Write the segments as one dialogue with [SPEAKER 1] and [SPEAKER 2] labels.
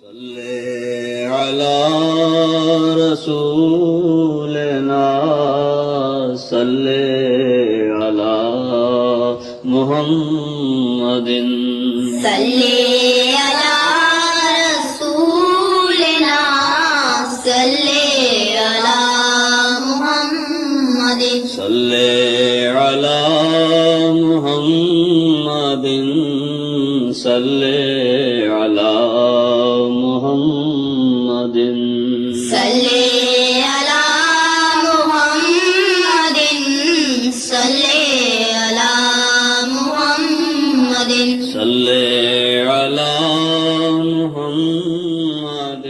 [SPEAKER 1] صل على رسولنا صل على محمد
[SPEAKER 2] صل على رسولنا صل على محمد
[SPEAKER 1] صل على محمد صل على محمد
[SPEAKER 2] صل على محمد صل على محمد
[SPEAKER 1] صل على محمد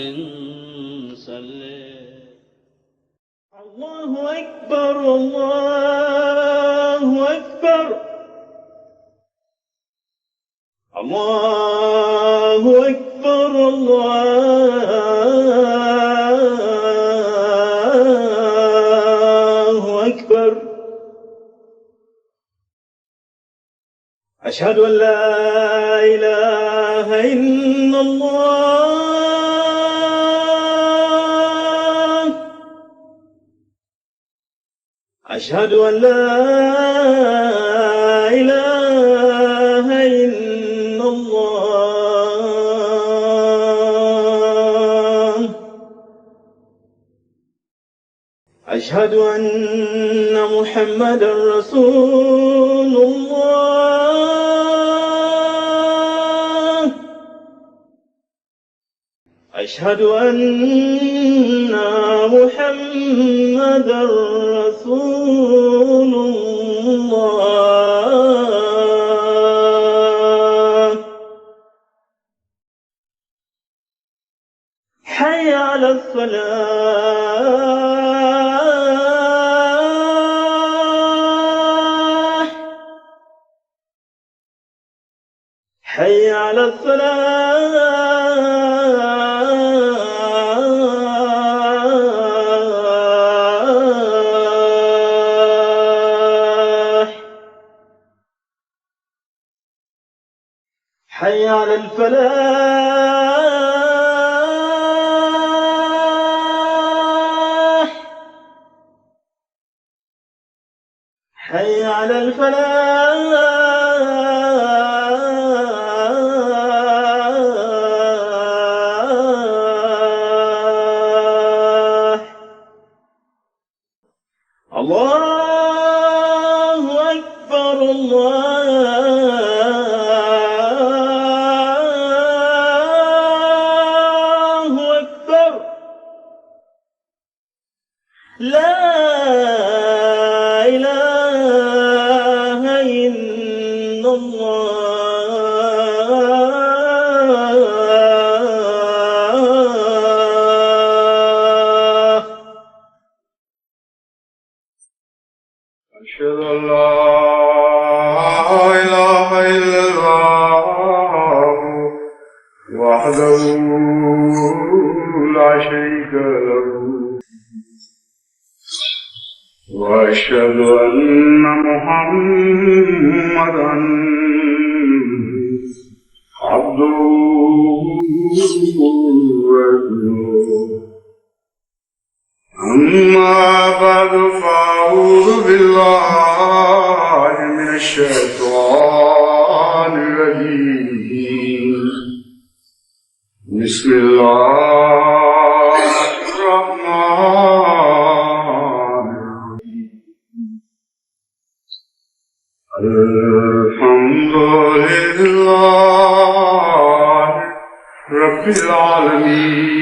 [SPEAKER 1] صل.
[SPEAKER 3] الله أكبر الله أكبر الله أكبر الله أكبر أشهد أن لا إله إلا الله أشهد أن لا إله إلا الله أشهد أن محمدا رسول الله أشهد أن محمدا رسول الله حي على الصلاة حي على الفلاح حي على الفلاح حي على الفلاح الله أكبر الله أكبر لا إله إلا الله
[SPEAKER 4] أشهد أن لا إله إلا الله وحده لا شريك له وأشهد أن محمدا عبده ورسوله أما بعد فأعوذ بالله من الشيطان الرجيم بسم الله الرحمن الرحيم الحمد لله رب العالمين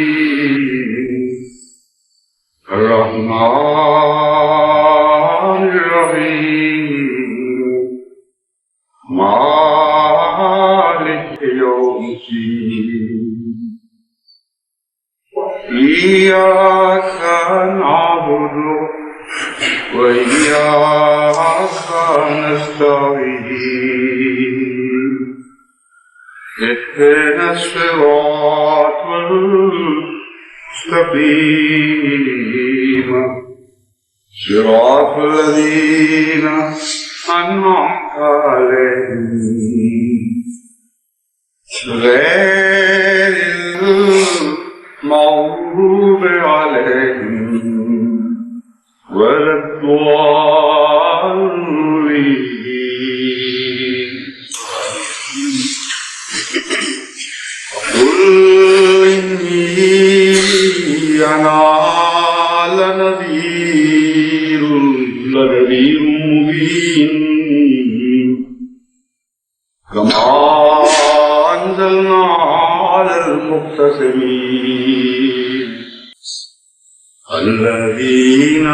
[SPEAKER 4] الرحمن الرحيم مالك يوم الدين إياك نعبد وإياك نستعين اهدنا الصراط المستقيم صراط الذين أنعمت عليهم غير أنا لنذير مبين كما أنزلنا على المقتسمين الذين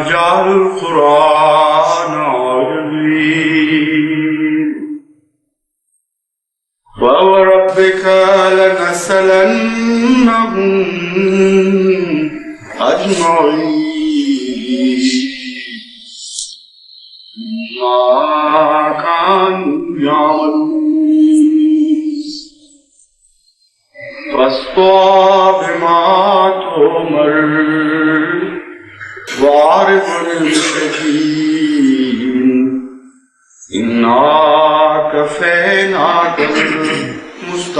[SPEAKER 4] جعلوا القرآن عجبين فوربك لنسألنهم أجمعين ما كانوا يعملون فاصدع بما تؤمر وأعرض عن المشركين إنا كفيناك المستهزئين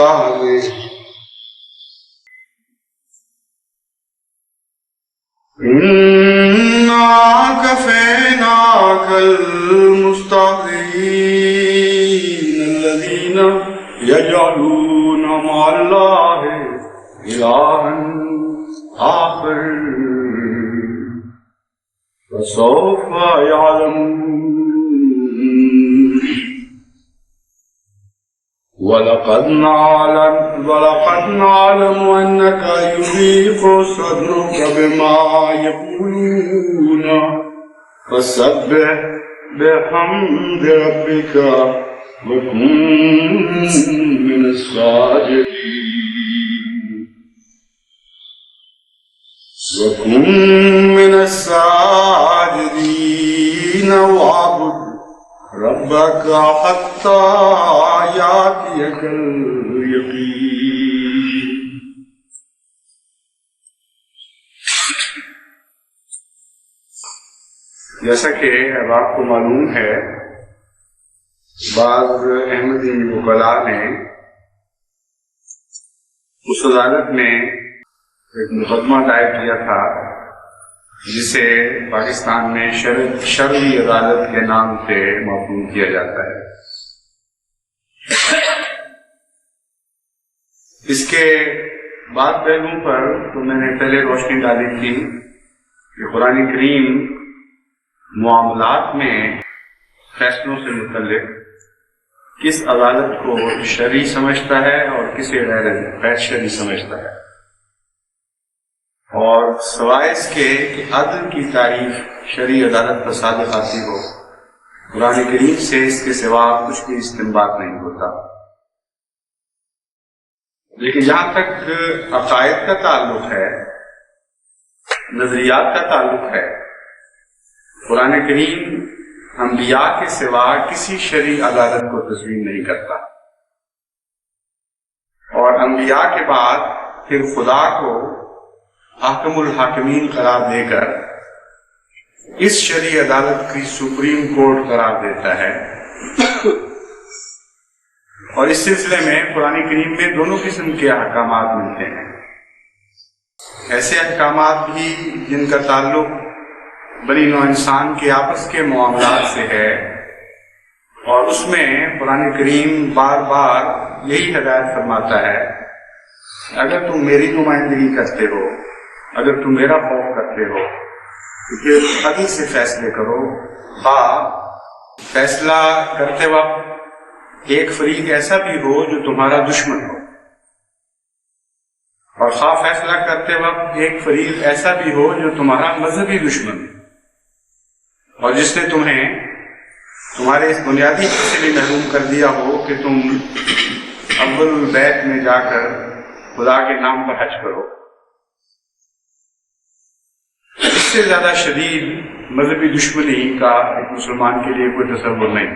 [SPEAKER 4] إنا كفيناك المستهزئين الذين يجعلون مع الله إلها آخر فسوف يعلمون ولقد نعلم أنك يضيق صدرك بما يقولون فسبح بحمد ربك وكن من الساجدين واعبد ربك حتى يأتيك اليقين. جیسا کہ اب آپ کو معلوم ہے بعض احمدی وکلاء نے اس عدالت میں ایک مقدمہ دائر کیا تھا جسے پاکستان میں شرعی عدالت کے نام سے معروف کیا جاتا ہے. اس کے بعد پہلوؤں پر تو میں نے پہلے روشنی ڈالی تھی کہ قرآن کریم معاملات میں فیصلوں سے متعلق کس عدالت کو شرعی سمجھتا ہے اور کسے غیر شرعی سمجھتا ہے، اور سوائے اس کے کہ عدل کی تعریف شرعی عدالت پر صادق آتی ہو، قرآن کریم سے اس کے سوا کچھ بھی استنباط نہیں ہوتا. لیکن جہاں تک عقائد کا تعلق ہے، نظریات کا تعلق ہے، قرآن کریم انبیاء کے سوا کسی شرعی عدالت کو تسلیم نہیں کرتا، اور انبیاء کے بعد پھر خدا کو حاکم الحاکمین قرار دے کر اس شرعی عدالت کی سپریم کورٹ قرار دیتا ہے. اور اس سلسلے میں قرآن کریم میں دونوں قسم کے احکامات ملتے ہیں. ایسے احکامات بھی جن کا تعلق بنی نوع انسان کے آپس کے معاملات سے ہے، اور اس میں قرآن کریم بار بار یہی ہدایت فرماتا ہے اگر تم میری نمائندگی کرتے ہو، اگر تم میرا خوف کرتے ہو تو پھر عدل سے فیصلے کرو. فیصلہ کرتے وقت ایک فریق ایسا بھی ہو جو تمہارا دشمن ہو، اور فیصلہ کرتے وقت ایک فریق ایسا بھی ہو جو تمہارا مذہبی دشمن ہو، اور جس نے تمہیں تمہارے اس بنیادی حق سے بھی محروم کر دیا ہو کہ تم اول البیت میں جا کر خدا کے نام پر حج کرو. اس سے زیادہ شدید مذہبی دشمنی کا ایک مسلمان کے لیے کوئی تصور نہیں.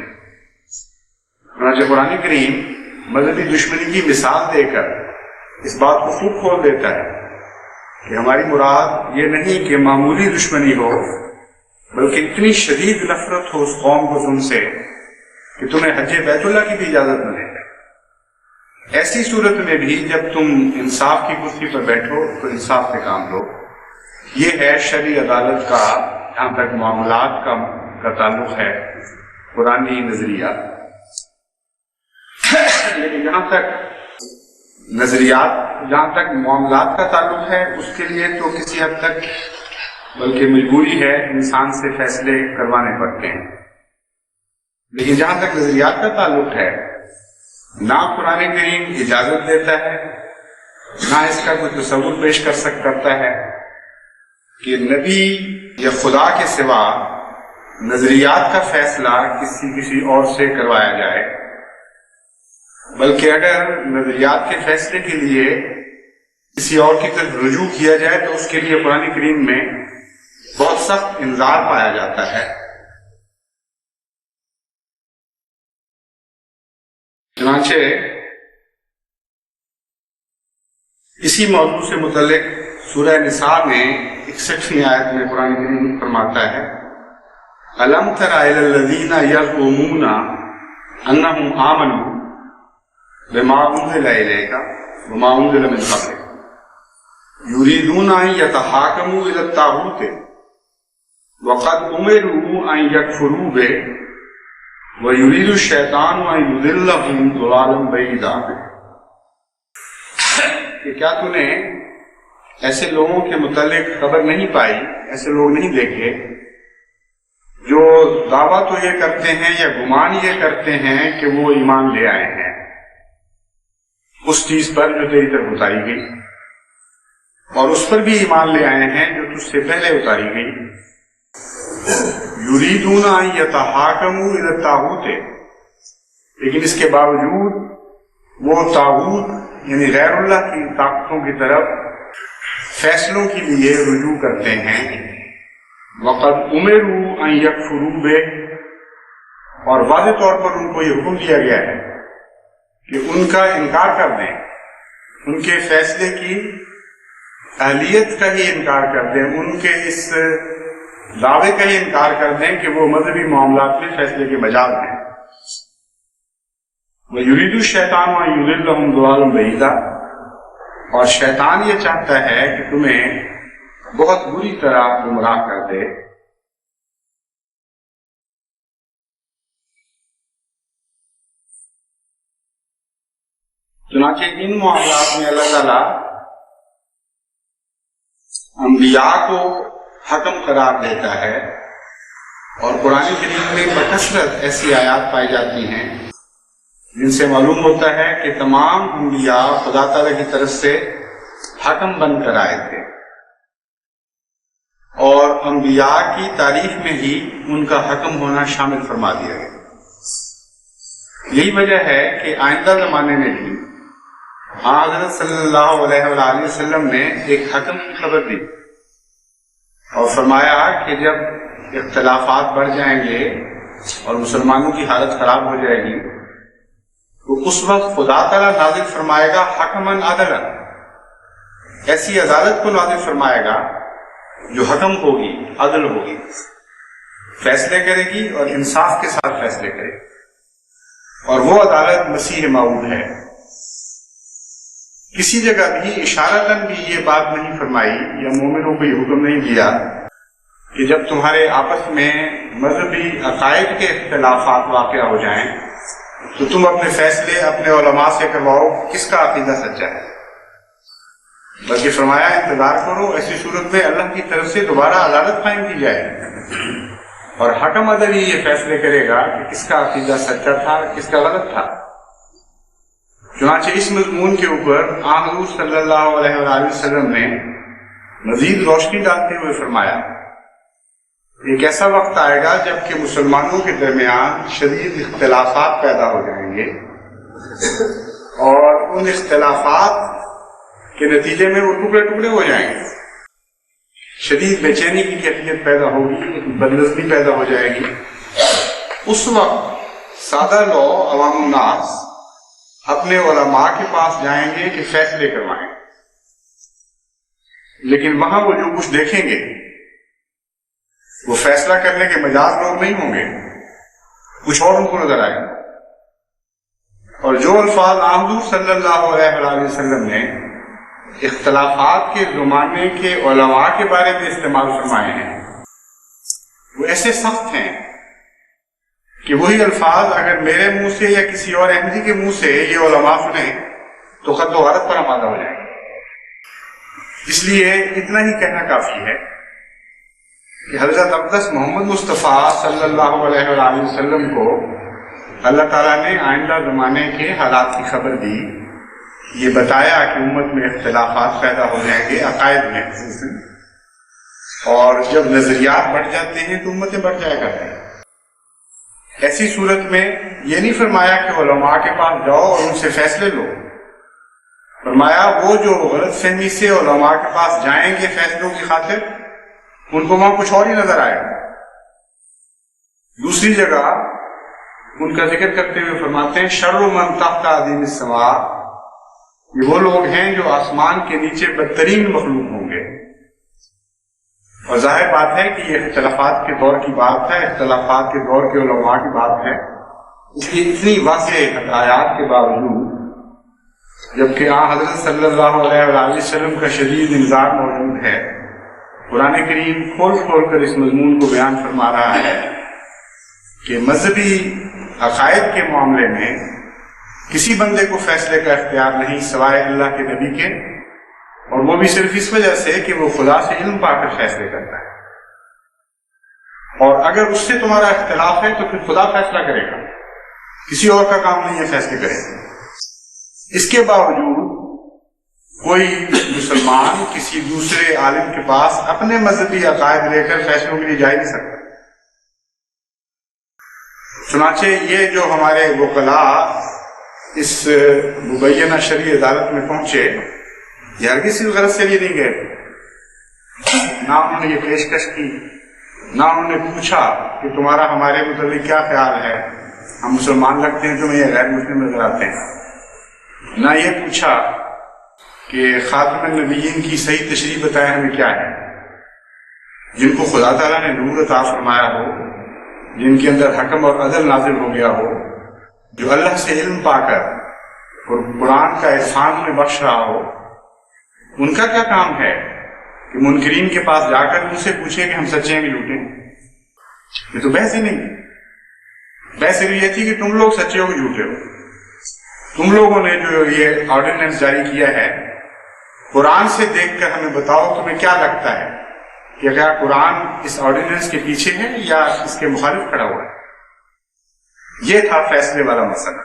[SPEAKER 4] چنانچہ قرآن کریم مذہبی دشمنی کی مثال دے کر اس بات کو خوب کھول دیتا ہے کہ ہماری مراد یہ نہیں کہ معمولی دشمنی ہو، بلکہ اتنی شدید نفرت ہو اس قوم کو تم سے کہ تمہیں حج بیت اللہ کی بھی اجازت نہ دے. ایسی صورت میں بھی جب تم انصاف کی کرسی پر بیٹھو تو انصاف سے کام لو. یہ ہے شرعی عدالت کا جہاں تک معاملات کا تعلق ہے قرآنی نظریہ. لیکن جہاں تک نظریات جہاں تک معاملات کا تعلق ہے اس کے لیے تو کسی حد تک بلکہ مجبوری ہے انسان سے فیصلے کروانے پڑتے ہیں، لیکن جہاں تک نظریات کا تعلق ہے نہ قرآن کریم اجازت دیتا ہے نہ اس کا کوئی تصور پیش کرتا ہے کہ نبی یا خدا کے سوا نظریات کا فیصلہ کسی اور سے کروایا جائے، بلکہ اگر نظریات کے فیصلے کے لیے کسی اور کی طرف رجوع کیا جائے تو اس کے لیے قرآن کریم میں بہت سخت انذار پایا جاتا ہے۔ چنانچہ اسی موضوع سے متعلق سورہ نساء میں 61ویں آیت میں قرآن کریم فرماتا ہے أَلَمْ تَرَ إِلَى الَّذِينَ يَزْعُمُونَ أَنَّهُمْ آمَنُوا بِمَا أُنزِلَ إِلَيْكَ وَمَا أُنزِلَ مِن قَبْلِكَ يُرِيدُونَ أَن يَتَحَاكَمُوا إِلَى الطَّاغُوتِ وَقَدْ أُمِرُوا أَن يَكْفُرُوا بِهِ وَيُرِيدُ الشَّيْطَانُ أَن يُضِلَّهُمْ ضَلَالًا بَعِيدًا۔ کہ کیا تو نے ایسے لوگوں کے متعلق خبر نہیں پائی، ایسے لوگ نہیں دیکھے جو دعویٰ تو یہ کرتے ہیں یا گمان یہ کرتے ہیں کہ وہ ایمان لے آئے ہیں اس چیز پر جو تیری طرف اتاری گئی، اور اس پر بھی ایمان لے آئے ہیں جو تجھ سے پہلے اتاری گئی۔ یریدون ان یتحاکموا الی الطاغوت، لیکن اس کے باوجود وہ طاغوت یعنی غیر اللہ کی طاقتوں کی طرف فیصلوں کے لیے رجوع کرتے ہیں۔ وقد امروا ان یکفروا بہ، اور واضح طور پر ان کو یہ حکم دیا گیا ہے کہ ان کا انکار کر دیں، ان کے فیصلے کی اہلیت کا ہی انکار کر دیں، ان کے اس دعوے کا ہی انکار کر دیں کہ وہ مذہبی معاملات میں فیصلے کے مجال ہیں۔ وَيُرِيدُ الشَّيْطَانُ أَن يُضِلَّهُمْ ضَلَالًا بَعِيدًا، اور شیطان یہ چاہتا ہے کہ تمہیں بہت بری طرح گمراہ کر دے۔ چنانچہ ان معاملات میں اللہ تعالیٰ انبیاء کو حکم قرار دیتا ہے، اور قرآن کریم میں بکثرت ایسی آیات پائی جاتی ہیں جن سے معلوم ہوتا ہے کہ تمام انبیاء خدا تعالیٰ کی طرف سے حکم بن کر آئے تھے، اور انبیاء کی تاریخ میں ہی ان کا حکم ہونا شامل فرما دیا گیا۔ یہی وجہ ہے کہ آئندہ زمانے میں بھی حضرت صلی اللہ علیہ وآلہ وسلم نے ایک حکم کی خبر دی اور فرمایا کہ جب اختلافات بڑھ جائیں گے اور مسلمانوں کی حالت خراب ہو جائے گی تو اس وقت خدا تعالیٰ نازل فرمائے گا حکماً عدلا، ایسی عدالت کو نازل فرمائے گا جو حکم ہوگی، عدل ہوگی، فیصلے کرے گی اور انصاف کے ساتھ فیصلے کرے گی، اور وہ عدالت مسیح موعود ہے۔ کسی جگہ بھی اشارتاً بھی یہ بات نہیں فرمائی یا مومنوں کو یہ حکم نہیں دیا کہ جب تمہارے آپس میں مذہبی عقائد کے اختلافات واقع ہو جائیں تو تم اپنے فیصلے اپنے علماء سے کرواؤ کس کا عقیدہ سچا ہے، بلکہ فرمایا انتظار کرو، ایسی صورت میں اللہ کی طرف سے دوبارہ عدالت قائم کی جائے اور حکم عدل ہی یہ فیصلے کرے گا کہ کس کا عقیدہ سچا تھا کس کا غلط تھا۔ چنانچہ اس مضمون کے اوپر حضور صلی اللہ علیہ وآلہ وسلم نے مزید روشنی ڈالتے ہوئے فرمایا ایک ایسا وقت آئے گا جب کہ مسلمانوں کے درمیان شدید اختلافات پیدا ہو جائیں گے، اور ان اختلافات کے نتیجے میں وہ ٹکڑے ٹکڑے ہو جائیں گے، شدید بے چینی کی کیفیت پیدا ہوگی، بدنظمی پیدا ہو جائے گی۔ اس وقت سادہ لوگ عوام الناس اپنے علماء کے پاس جائیں گے کہ فیصلے کروائیں، لیکن وہاں وہ جو کچھ دیکھیں گے وہ فیصلہ کرنے کے مجاز لوگ نہیں ہوں گے، کچھ اور ان کو نظر آئے گا۔ اور جو الفاظ حضور صلی اللہ علیہ وآلہ وسلم نے اختلافات کے زمانے کے علماء کے بارے میں استعمال فرمائے ہیں وہ ایسے سخت ہیں کہ وہی الفاظ اگر میرے منہ سے یا کسی اور احمدی کے منہ سے یہ علماء سنیں تو خط و غارت پر آمادہ ہو جائیں گے. اس لیے اتنا ہی کہنا کافی ہے کہ حضرت اقدس محمد مصطفیٰ صلی اللہ علیہ وآلہ وسلم کو اللہ تعالیٰ نے آئندہ زمانے کے حالات کی خبر دی. یہ بتایا کہ امت میں اختلافات پیدا ہو جائیں گے عقائد میں، اور جب نظریات بڑھ جاتے ہیں تو امتیں بڑھ جایا کرتے ہیں. ایسی صورت میں یہ نہیں فرمایا کہ علماء کے پاس جاؤ اور ان سے فیصلے لو. فرمایا وہ جو غلط فہمی سے علماء کے پاس جائیں گے فیصلوں کی خاطر، ان کو وہاں کچھ اور ہی نظر آئے گا. دوسری جگہ ان کا ذکر کرتے ہوئے فرماتے ہیں شر من تحت عظیم السماء، یہ وہ لوگ ہیں جو آسمان کے نیچے بدترین مخلوق ہوں گے. اور ظاہر بات ہے کہ یہ اختلافات کے دور کی بات ہے، اختلافات کے دور کے علماء کی بات ہے. اس کی اتنی واضح ہدایات کے باوجود جبکہ حضرت صلی اللہ علیہ وآلہ وسلم کا شدید انذار موجود ہے، قرآن کریم کھول کھول کر اس مضمون کو بیان فرما رہا ہے کہ مذہبی عقائد کے معاملے میں کسی بندے کو فیصلے کا اختیار نہیں سوائے اللہ کے نبی کے، اور وہ بھی صرف اس وجہ سے کہ وہ خدا سے علم پا کر فیصلے کرتا ہے. اور اگر اس سے تمہارا اختلاف ہے تو پھر خدا فیصلہ کرے گا، کسی اور کا کام نہیں ہے فیصلے کرے گا. اس کے باوجود کوئی مسلمان کسی دوسرے عالم کے پاس اپنے مذہبی عقائد لے کر فیصلوں کے لیے جا ہی نہیں سکتا. چنانچہ یہ جو ہمارے وکلاء اس مبینہ شرعی عدالت میں پہنچے، یہ ہرگز اس غرض سے لیے نہیں گئے. نہ انہوں نے یہ پیشکش کی، نہ انہوں نے پوچھا کہ تمہارا ہمارے متعلق کیا خیال ہے، ہم مسلمان لگتے ہیں تمہیں یہ غیر مسلم نظر آتے ہیں. نہ یہ پوچھا کہ خاتم النبیین کی صحیح تشریح بتائیں ہمیں کیا ہے، جن کو خدا تعالیٰ نے نور عطا فرمایا ہو، جن کے اندر حکم اور عدل نازل ہو گیا ہو، جو اللہ سے علم پا کر اور قرآن کا احسان میں بخش رہا ہو. ان کا کیا کام ہے کہ منکرین کے پاس جا کر ان سے پوچھیں کہ ہم سچے ہیں کہ جھوٹے ہیں؟ یہ تو بحث ہی نہیں. بحث یہ تھی کہ تم لوگ سچے ہو کہ جھوٹے ہو. تم لوگوں نے جو یہ آرڈیننس جاری کیا ہے، قرآن سے دیکھ کر ہمیں بتاؤ تمہیں کیا لگتا ہے کہ کیا قرآن اس آرڈیننس کے پیچھے ہے یا اس کے مخالف کھڑا ہوا ہے. یہ تھا فیصلے والا مسئلہ.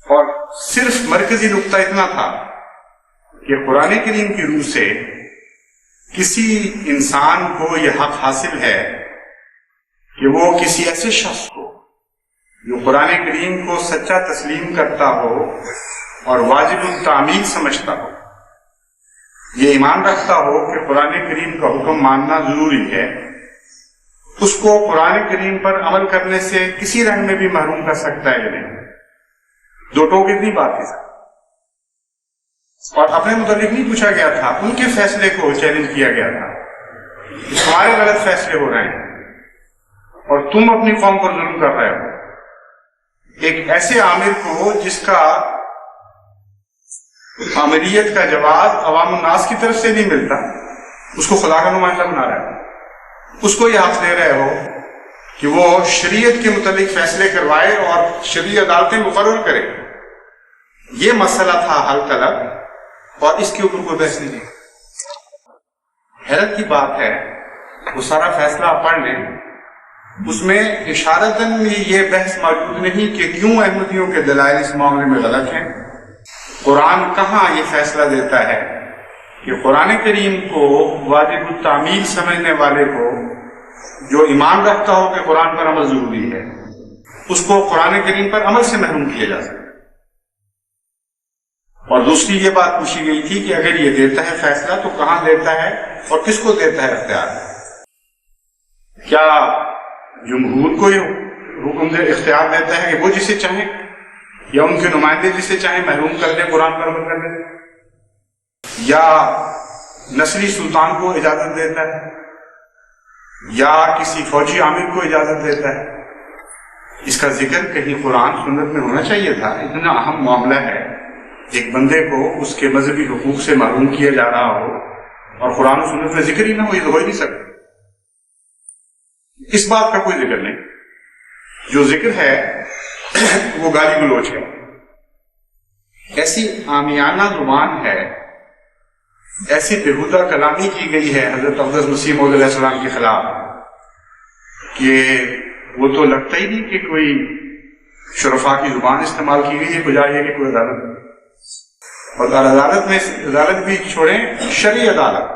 [SPEAKER 4] اور صرف مرکزی نقطہ اتنا تھا کہ قرآن کریم کی روح سے کسی انسان کو یہ حق حاصل ہے کہ وہ کسی ایسے شخص کو جو قرآن کریم کو سچا تسلیم کرتا ہو اور واجب التعمیل سمجھتا ہو، یہ ایمان رکھتا ہو کہ قرآن کریم کا حکم ماننا ضروری ہے، اس کو قرآن کریم پر عمل کرنے سے کسی رنگ میں بھی محروم کر سکتا ہے یا نہیں. دو ٹوک اتنی بات تھی. اور اپنے متعلق نہیں پوچھا گیا تھا، ان کے فیصلے کو چیلنج کیا گیا تھا کہ تمہارے غلط فیصلے ہو رہے ہیں اور تم اپنی قوم پر ظلم کر رہے ہو. ایک ایسے عامر کو جس کا عامریت کا جواز عوام الناس کی طرف سے نہیں ملتا، اس کو خدا کا نمائندہ بنا رہے ہو، اس کو یہ حق دے رہے ہو کہ وہ شریعت کے متعلق فیصلے کروائے اور شرعی عدالتیں مقرر کرے. یہ مسئلہ تھا حل طلب، اور اس کے اوپر کوئی بحث نہیں. حیرت کی بات ہے وہ سارا فیصلہ پڑھ لیں، اس میں اشارتاً یہ بحث موجود نہیں کہ کیوں احمدیوں کے دلائل اس معاملے میں غلط ہیں. قرآن کہاں یہ فیصلہ دیتا ہے کہ قرآن کریم کو واجب التعمیل سمجھنے والے کو جو ایمان رکھتا ہو کہ قرآن پر عمل ضروری ہے، اس کو قرآن کریم پر عمل سے محروم کیا جا سکتا. اور دوسری یہ بات پوچھی گئی تھی کہ اگر یہ دیتا ہے فیصلہ تو کہاں دیتا ہے اور کس کو دیتا ہے اختیار؟ کیا جمہور کو حکم اختیار دیتا ہے کہ وہ جسے چاہیں، یا ان کے نمائندے جسے چاہیں محروم کر دیں قرآن پر عمل کرنے سے، یا نسلی سلطان کو اجازت دیتا ہے، یا کسی فوجی عامر کو اجازت دیتا ہے؟ اس کا ذکر کہیں قرآن سنت میں ہونا چاہیے تھا. اتنا اہم معاملہ ہے، ایک بندے کو اس کے مذہبی حقوق سے محروم کیا جا رہا ہو اور قرآن و سنت میں ذکر ہی نہ ہو، یہ تو ہو ہی نہیں سکتا. اس بات کا کوئی ذکر نہیں. جو ذکر ہے وہ گالی گلوچ ہے. ایسی عامیانہ زبان ہے، ایسی بےہودہ کلامی کی گئی ہے حضرت اقدس مسیح موعود علیہ السلام کے خلاف کہ وہ تو لگتا ہی نہیں کہ کوئی شرفاء کی زبان استعمال کی گئی ہے، بجائے کہ کوئی عدالت، اور عدالت میں عدالت بھی چھوڑیں، شرعی عدالت۔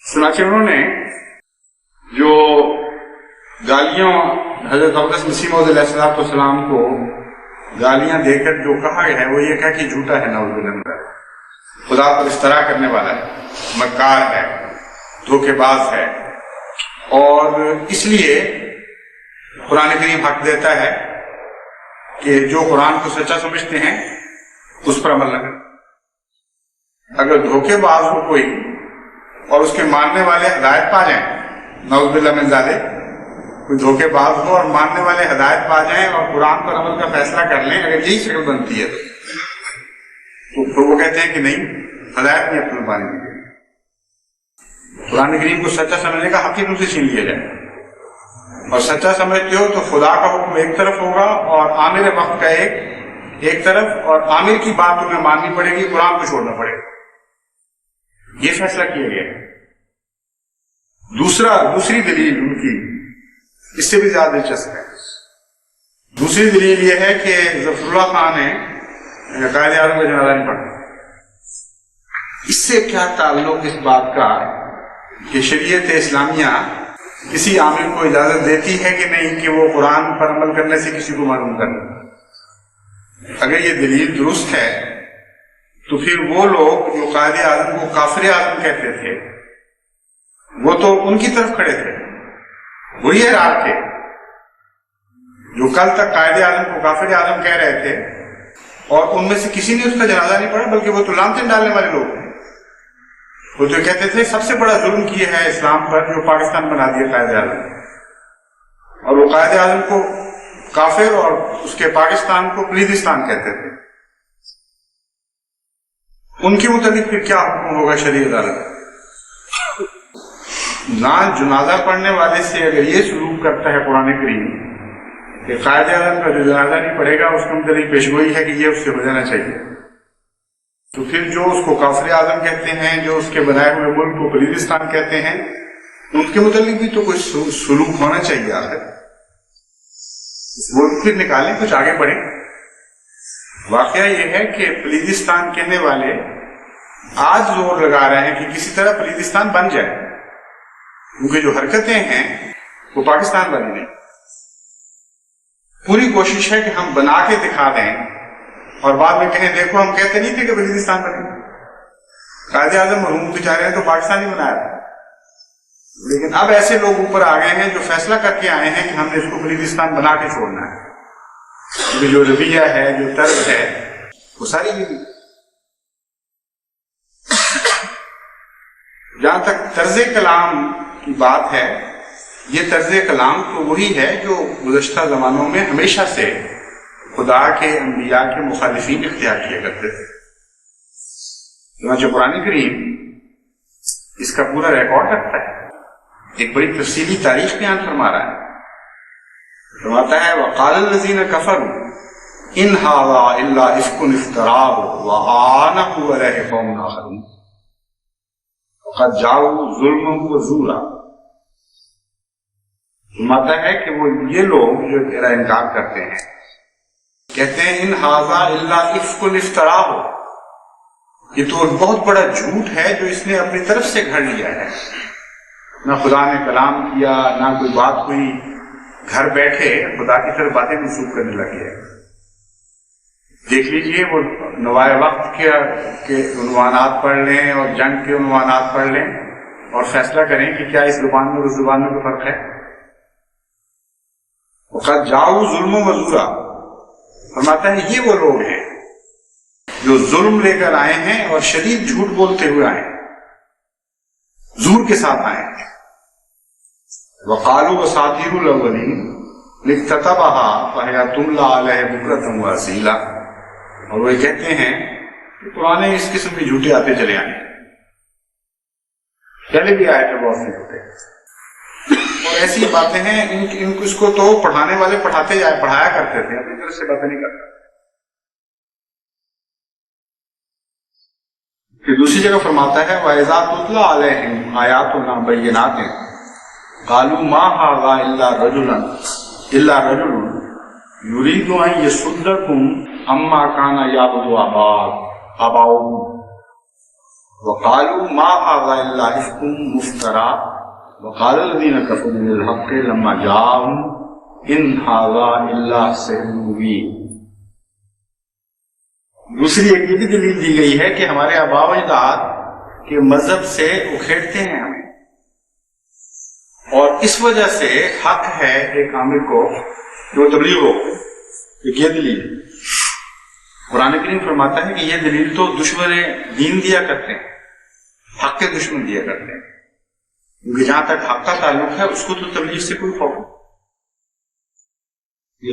[SPEAKER 4] چنانچہ انہوں نے جو گالیاں حضرت اقدس مسیح موعود علیہ السلام کو گالیاں دے کر جو کہا ہے وہ یہ کہا کہ جھوٹا ہے، نعوذ باللہ، خدا پر افتراء کرنے والا ہے، مکار ہے، دھوکے باز ہے، اور اس لیے قرآن کریم حق دیتا ہے کہ جو قرآن کو سچا سمجھتے ہیں اس پر عمل نہ کریں۔ اگر دھوکے باز ہو کوئی اور اس کے ماننے والے ہدایت پا جائیں، نعوذ باللہ من ذالک، کوئی دھوکے باز ہو اور ماننے والے ہدایت پا جائیں اور قرآن پر عمل کا فیصلہ کر لیں، اگر یہی شکل بنتی ہے تو پھر وہ کہتے ہیں کہ نہیں، ہدایت نہیں اپنے پانے کی گئی۔ قرآن کریم کو سچا سمجھنے کا حق ہی تم سے چھین لیا جائے، اور سچا سمجھتے ہو تو خدا کا حکم ایک طرف ہوگا اور عامر وقت کا ایک طرف، اور عامر کی بات تمہیں ماننی پڑے گی، قرآن کو چھوڑنا پڑے گا۔ یہ فیصلہ کیا گیا ہے۔ دوسری دلیل ان کی اس سے بھی زیادہ دلچسپ ہے۔ دوسری دلیل یہ ہے کہ ظفر اللہ خان نے قائد اعظم کا جنازہ نہیں پڑھا۔ اس سے کیا تعلق اس بات کا کہ شریعت اسلامیہ کسی عامل کو اجازت دیتی ہے کہ نہیں کہ وہ قرآن پر عمل کرنے سے کسی کو معلوم کرنا؟ اگر یہ دلیل درست ہے تو پھر وہ لوگ جو قائد اعظم کو کافر اعظم کہتے تھے وہ تو ان کی طرف کھڑے تھے، وہی احرار تھے جو کل تک قائد اعظم کو کافر اعظم کہہ رہے تھے، اور ان میں سے کسی نے اس کا جنازہ نہیں پڑھا، بلکہ وہ تو لعنتیں ڈالنے والے لوگ تھے۔ وہ تو کہتے تھے سب سے بڑا ظلم کیا ہے اسلام پر جو پاکستان بنا دیا قائد اعظم، اور وہ قائد اعظم کو کافر اور اس کے پاکستان کو پلیدستان کہتے تھے۔ ان کے متعلق پھر کیا حکم ہوگا شرعی عدالت؟ نہ جنازہ پڑھنے والے سے اگر یہ سلوک کرتا ہے قرآن کریم کہ قائد اعظم کا جو جنازہ نہیں پڑھے گا اس کے متعلق پیشگوئی ہے کہ یہ اس سے ہو جانا چاہیے، تو پھر جو اس کو کافر اعظم کہتے ہیں، جو اس کے بنائے ہوئے ملک کو پلیدستان کہتے ہیں، ان کے متعلق بھی تو کوئی سلوک ہونا چاہیے۔ آخر وہ پھر نکالیں، کچھ آگے بڑھیں۔ واقعہ یہ ہے کہ پلیدستان کہنے والے آج زور لگا رہے ہیں کہ کسی طرح پلیدستان بن جائے، کیونکہ جو حرکتیں ہیں وہ پاکستان والی نہیں۔ پوری کوشش ہے کہ ہم بنا کے دکھا دیں اور بعد میں کہیں دیکھو ہم کہتے نہیں تھے کہ بلوچستان بنے۔ قائد اعظم مرحوم بیچارے نے تو پاکستان ہی بنایا تھا، لیکن اب ایسے لوگ اوپر آ گئے ہیں جو فیصلہ کر کے آئے ہیں کہ ہم نے اس کو بلوچستان بنا کے چھوڑنا ہے، کیونکہ جو رویہ ہے، جو طرز ہے، وہ ساری بھی۔ جہاں تک طرز کلام کی بات ہے، یہ طرز کلام تو وہی ہے جو گزشتہ زمانوں میں ہمیشہ سے خدا کے انبیاء کے مخالفین اختیار کیا کرتے تھے۔ چنانچہ قرآن کریم اس کا پورا ریکارڈ رکھتا ہے، ایک بڑی تفصیلی تاریخ بیان فرما رہا ہے۔ فرماتا ہے وَقَالَ الَّذِينَ كَفَرُوا إِنْ هَذَا إِلَّا إِفْكٌ افْتَرَاهُ وَأَعَانَهُ عَلَيْهِ قَوْمٌ آخَرُونَ وَقَدْ جَاءُوا ظُلْمًا وَزُورًا۔ فرماتا ہے کہ وہ یہ لوگ جو تیرا انکار کرتے ہیں کہتے ہیں ان ہاذا الا افک افتراہ، یہ تو بہت بڑا جھوٹ ہے جو اس نے اپنی طرف سے گھڑ لیا ہے، نہ خدا نے کلام کیا، نہ کوئی بات ہوئی، گھر بیٹھے خدا کی طرف باتیں منسوخ کرنے لگے ہیں۔ دیکھ لیجئے وہ نوائے وقت کے عنوانات پڑھ لیں اور جنگ کے عنوانات پڑھ لیں اور فیصلہ کریں کہ کیا اس زبان میں اس زبان میں کوئی فرق ہے۔ وقد جاؤ ظلم و زورا، فرماتا ہے یہ وہ لوگ ہیں جو ظلم لے کر آئے ہیں اور شدید جھوٹ بولتے ہوئے آئے ہیں، زور کے ساتھ آئے ہیں۔ وقالوا اساطیر الاولین اکتتبها فهي تملی علیہ بکرۃ واصیلا، اور وہ کہتے ہیں کہ قرآن اس قسم کے جھوٹے آتے چلے آئے، پہلے بھی آئے تھے بہت سے جھوٹے، ایسی باتیں ہیں ان کو اس کو تو پڑھانے والے پڑھایا کرتے تھے، اپنی طرف سے باتیں نہیں کرتے۔ پھر دوسری جگہ فرماتا ہے وَإِذَا تُتْلَىٰ عَلَيْهِمْ آيَاتُنَا بَيِّنَاتٍ قَالُوا مَا هَٰذَا إِلَّا رَجُلٌ يُرِيدُ أَن يَصُدَّكُمْ عَمَّا كَانَ يَعْبُدُ آبَاؤُكُمْ وَقَالُوا مَا هَٰذَا إِلَّا إِفْكٌ مُفْتَرًى وَقَالَ الَّذِينَ كَفَرُوا لِلْحَقِّ لَمَّا جَاءَهُمْ إِنْ هَٰذَا إِلَّا سِحْرٌ مُبِينٌ۔ دوسری ایک یہ بھی دلیل دی گئی ہے کہ ہمارے آباء و اجداد کے مذہب سے اکھیڑتے ہیں ہمیں، اور اس وجہ سے حق ہے ایک عامل کو جو تبلیغ ہو۔ ایک یہ دلیل قرآن کریم فرماتا ہے کہ یہ دلیل تو دشمن دین دیا کرتے ہیں، حق کے دشمن دیا کرتے ہیں، کیونکہ جہاں تک حق کا تعلق ہے اس کو تو تبلیغ سے کوئی خوف نہیں۔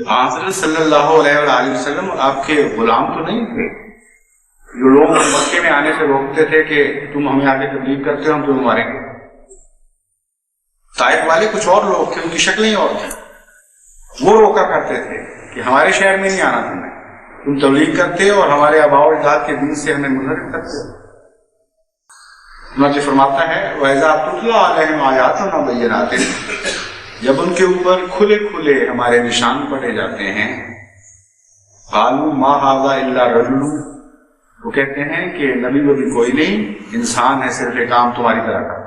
[SPEAKER 4] حضرت صلی اللہ علیہ وآلہ وسلم آپ کے غلام تو نہیں تھے جو لوگ مکے میں آنے سے روکتے تھے کہ تم ہمیں آگے تبلیغ کرتے ہو ہم تمہیں ماریں گے۔ طائف والے کچھ اور لوگ تھے، ان کی شکلیں اور تھیں، وہ روکا کرتے تھے کہ ہمارے شہر میں نہیں آنا تم تبلیغ کرتے اور ہمارے آباء و اجداد کے دین سے ہمیں منحرف کرتے ہو۔ چنانچہ فرماتا ہے وَإِذَا تُتْلَىٰ عَلَيْهِمْ آيَاتُنَا بَيِّنَاتٍ، جب ان کے اوپر کھلے کھلے ہمارے نشان پڑے جاتے ہیں، قَالُوا مَا هَٰذَا إِلَّا رَجُلٌ، وہ کہتے ہیں کہ نبی وبی کوئی نہیں، انسان ہے صرف ایک عام تمہاری طرح کا،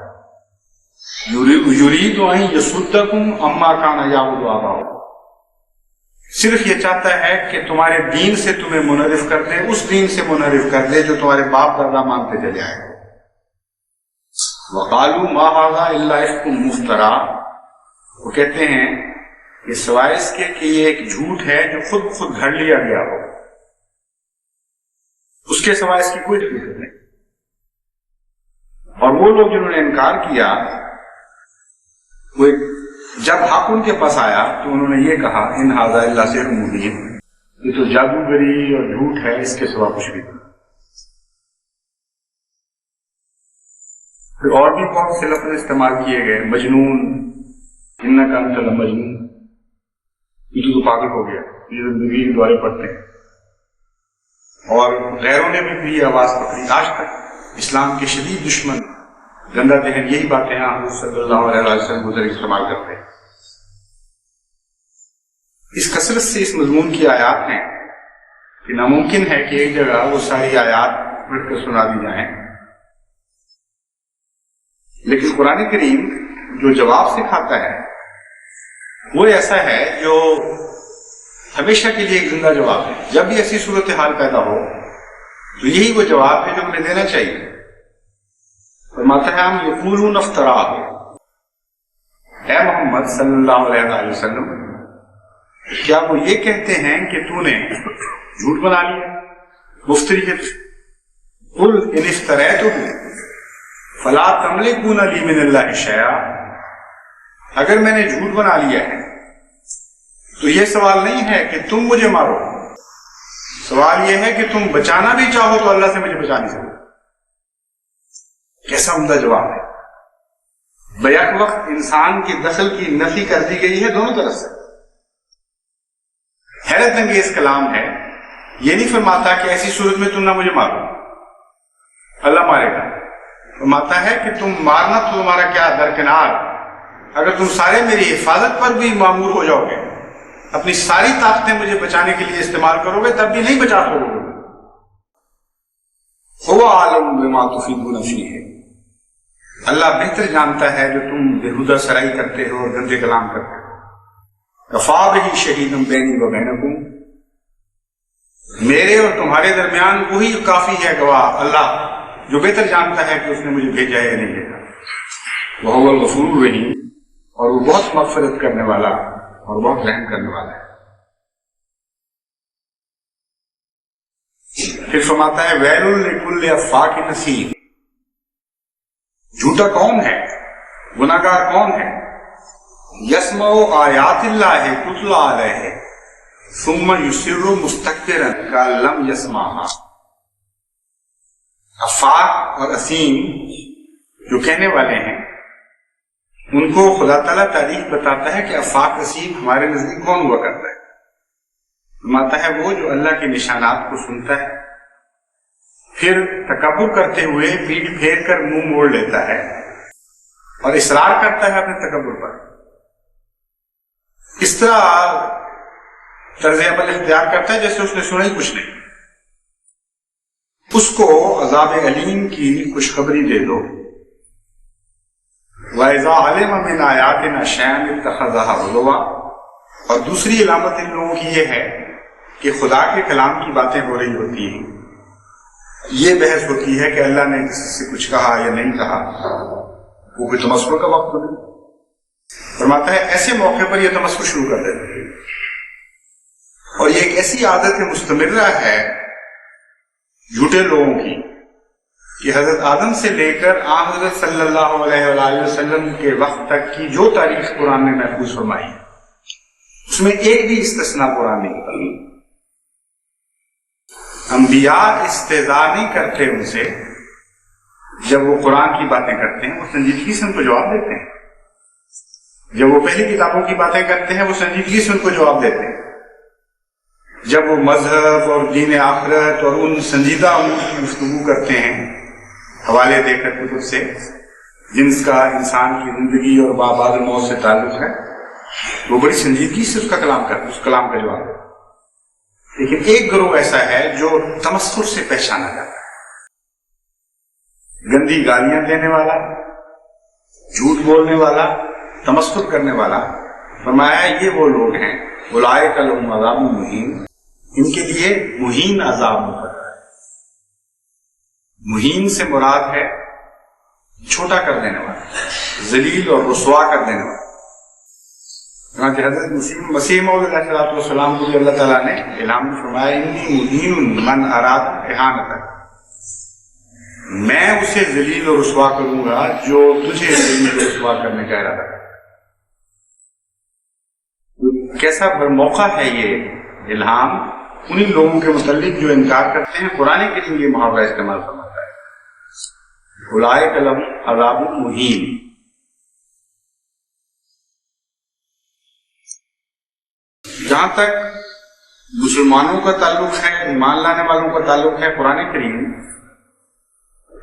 [SPEAKER 4] يُرِيدُ أَن يَصُدَّكُمْ عَمَّا كَانَ يَعْبُدُ آبَاؤُكُمْ، صرف یہ چاہتا ہے کہ تمہارے دین سے تمہیں منحرف کر دے، اس دین سے منحرف کر دے جو تمہارے باپ دادا مانتے چلے آئے۔ وَقَالُوا مَا هَٰذَا إِلَّا إِفْكٌ مُفْتَرًى، وہ کہتے ہیں کہ سوائے اس کے کہ یہ ایک جھوٹ ہے جو خود گھڑ لیا گیا ہو، اس کے سوائے اس کی کوئی حقیقت نہیں۔ اور وہ لوگ جنہوں نے انکار کیا، وہ جب حق ان کے پاس آیا تو انہوں نے یہ کہا ان ھذا الا سحر مبین، یہ تو جادوگری اور جھوٹ ہے، اس کے سوا کچھ بھی نہیں۔ پھر اور بھی بہت سے لفظ استعمال کیے گئے، مجنون، انکا انت لمجنون، یہ تو پاگل ہو گیا، یہ زندگی کے دوارے پڑھتے ہیں۔ اور غیروں نے بھی یہ آواز پکڑی، آج تک اسلام کے شدید دشمن گندا ذہن یہی باتیں حضرت صلی اللہ علیہ وسلم گزر استعمال کرتے ہیں۔ اس کثرت سے اس مضمون کی آیات ہیں کہ ناممکن ہے کہ ایک جگہ وہ ساری آیات پڑھ کر سنا دی جائیں، لیکن قرآن کریم جو جواب سکھاتا ہے وہ ایسا ہے جو ہمیشہ کے لیے ایک زندہ جواب ہے۔ جب بھی ایسی صورتحال پیدا ہو تو یہی وہ جواب ہے جو ہمیں دینا چاہیے۔ فرماتا ہے ہم یقولون افتراہ، اے محمد صلی اللہ علیہ وسلم کیا وہ یہ کہتے ہیں کہ تو نے جھوٹ بنا لیا، مفتری ہے؟ قل ان افتریتہ فلا تملکون لی من اللہ شیئا، اگر میں نے جھوٹ بنا لیا ہے تو یہ سوال نہیں ہے کہ تم مجھے مارو، سوال یہ ہے کہ تم بچانا بھی چاہو تو اللہ سے مجھے بچا نہیں سکتے۔ کیسا عمدہ جواب ہے، بیک وقت انسان کی دخل کی نفی کر دی گئی ہے دونوں طرف سے۔ حیرت انگیز کلام ہے، یہ نہیں فرماتا کہ ایسی صورت میں تم نہ مجھے مارو، اللہ مارے گا، فرماتا ہے کہ تم مارنا تو تمہارا کیا درکنار، اگر تم سارے میری حفاظت پر بھی معمور ہو جاؤ گے، اپنی ساری طاقتیں مجھے بچانے کے لیے استعمال کرو گے، تب بھی نہیں بچا سکو گے۔ هو عالم بما تفیدون فیہ، اللہ بہتر جانتا ہے جو تم بےہودہ سرائی کرتے ہو اور گندے کلام کرتے ہو۔ کفا بہ شہیدا بینی و بینکم، میرے اور تمہارے درمیان وہی کافی ہے گواہ، اللہ جو بہتر جانتا ہے کہ اس نے مجھے بھیجا ہے یا نہیں بھیجا۔ وہو الغفور الرحیم، اور وہ بہت مغفرت کرنے والا اور بہت رحم کرنے والا ہے۔ پھر فرماتا ہے ویل لکل افاک نثیر، جھوٹا کون ہے، گناہگار کون ہے، یسمع آیات اللہ تتلی علیہ ثم یصر مستکبرا کأن لم یسمعها۔ افاق اور اسیم جو کہنے والے ہیں ان کو خدا تعالیٰ تاریخ بتاتا ہے کہ آفاق رسید ہمارے نزدیک کون ہوا کرتا ہے. فرماتا ہے وہ جو اللہ کے نشانات کو سنتا ہے پھر تکبر کرتے ہوئے پیٹھ پھیر کر منہ موڑ لیتا ہے اور اصرار کرتا ہے اپنے تکبر پر. اس طرح طرز عمل اختیار کرتا ہے جیسے اس نے سنا ہی کچھ نہیں. اس کو عذاب علیم کی خوشخبری دے دو. وَإِذَا عَلِمَ مِنْ آيَاتِنَا شَيْئًا اتَّخَذَهَا هُزُوًا. اور دوسری علامت ان لوگوں کی یہ ہے کہ خدا کے کلام کی باتیں ہو رہی ہوتی ہیں, یہ بحث ہوتی ہے کہ اللہ نے کسی سے کچھ کہا یا نہیں کہا, وہ کوئی تمسخر کا وقت تو نہیں. فرماتا ہے ایسے موقع پر یہ تمسخر شروع کر دیتے ہیں. اور یہ ایک ایسی عادت مستمرہ ہے جھوٹے لوگوں کی کہ حضرت آدم سے لے کر حضرت صلی اللہ علیہ وآلہ وسلم کے وقت تک کی جو تاریخ قرآن نے محفوظ فرمائی ہے اس میں ایک بھی استثناء قرآن نہیں کرتا. انبیاء استہزاء نہیں کرتے ان سے. جب وہ قرآن کی باتیں کرتے ہیں وہ سنجیدگی سے ان کو جواب دیتے ہیں. جب وہ پہلی کتابوں کی باتیں کرتے ہیں وہ سنجیدگی سے ان کو جواب دیتے ہیں. جب وہ مذہب اور دین آخرت اور ان سنجیدہ امور کی گفتگو کرتے ہیں حوالے دے کر کتب سے جن کا انسان کی زندگی اور بعد الموت سے تعلق ہے, وہ بڑی سنجیدگی سے اس کلام کا جواب دیتے. لیکن ایک گروہ ایسا ہے جو تمسخر سے پہچانا جاتا ہے, گندی گالیاں دینے والا, جھوٹ بولنے والا, تمسخر کرنے والا. فرمایا یہ وہ لوگ ہیں اولئک لہم عذاب مہین, ان کے لیے مہین عذاب مقرر ہے. مہین سے مراد ہے چھوٹا کر دینے والا, ذلیل اور رسوا کر دینے والا. حضرت مسیح موعود علیہ السلام کو بھی اللہ تعالیٰ نے الہام میں فرمایا انی مہین من اراد اہانتہ, میں اسے ذلیل اور رسوا کروں گا جو تجھے ذلیل اور رسوا کرنے کا ارادہ کرے. کیسا موقع ہے یہ الہام انہی لوگوں کے متعلق جو انکار کرتے ہیں. قرآن کریم یہ محاورہ استعمال فرماتا ہے اولئک لہم عذاب مہین. جہاں تک مسلمانوں کا تعلق ہے, ایمان لانے والوں کا تعلق ہے, قرآن کریم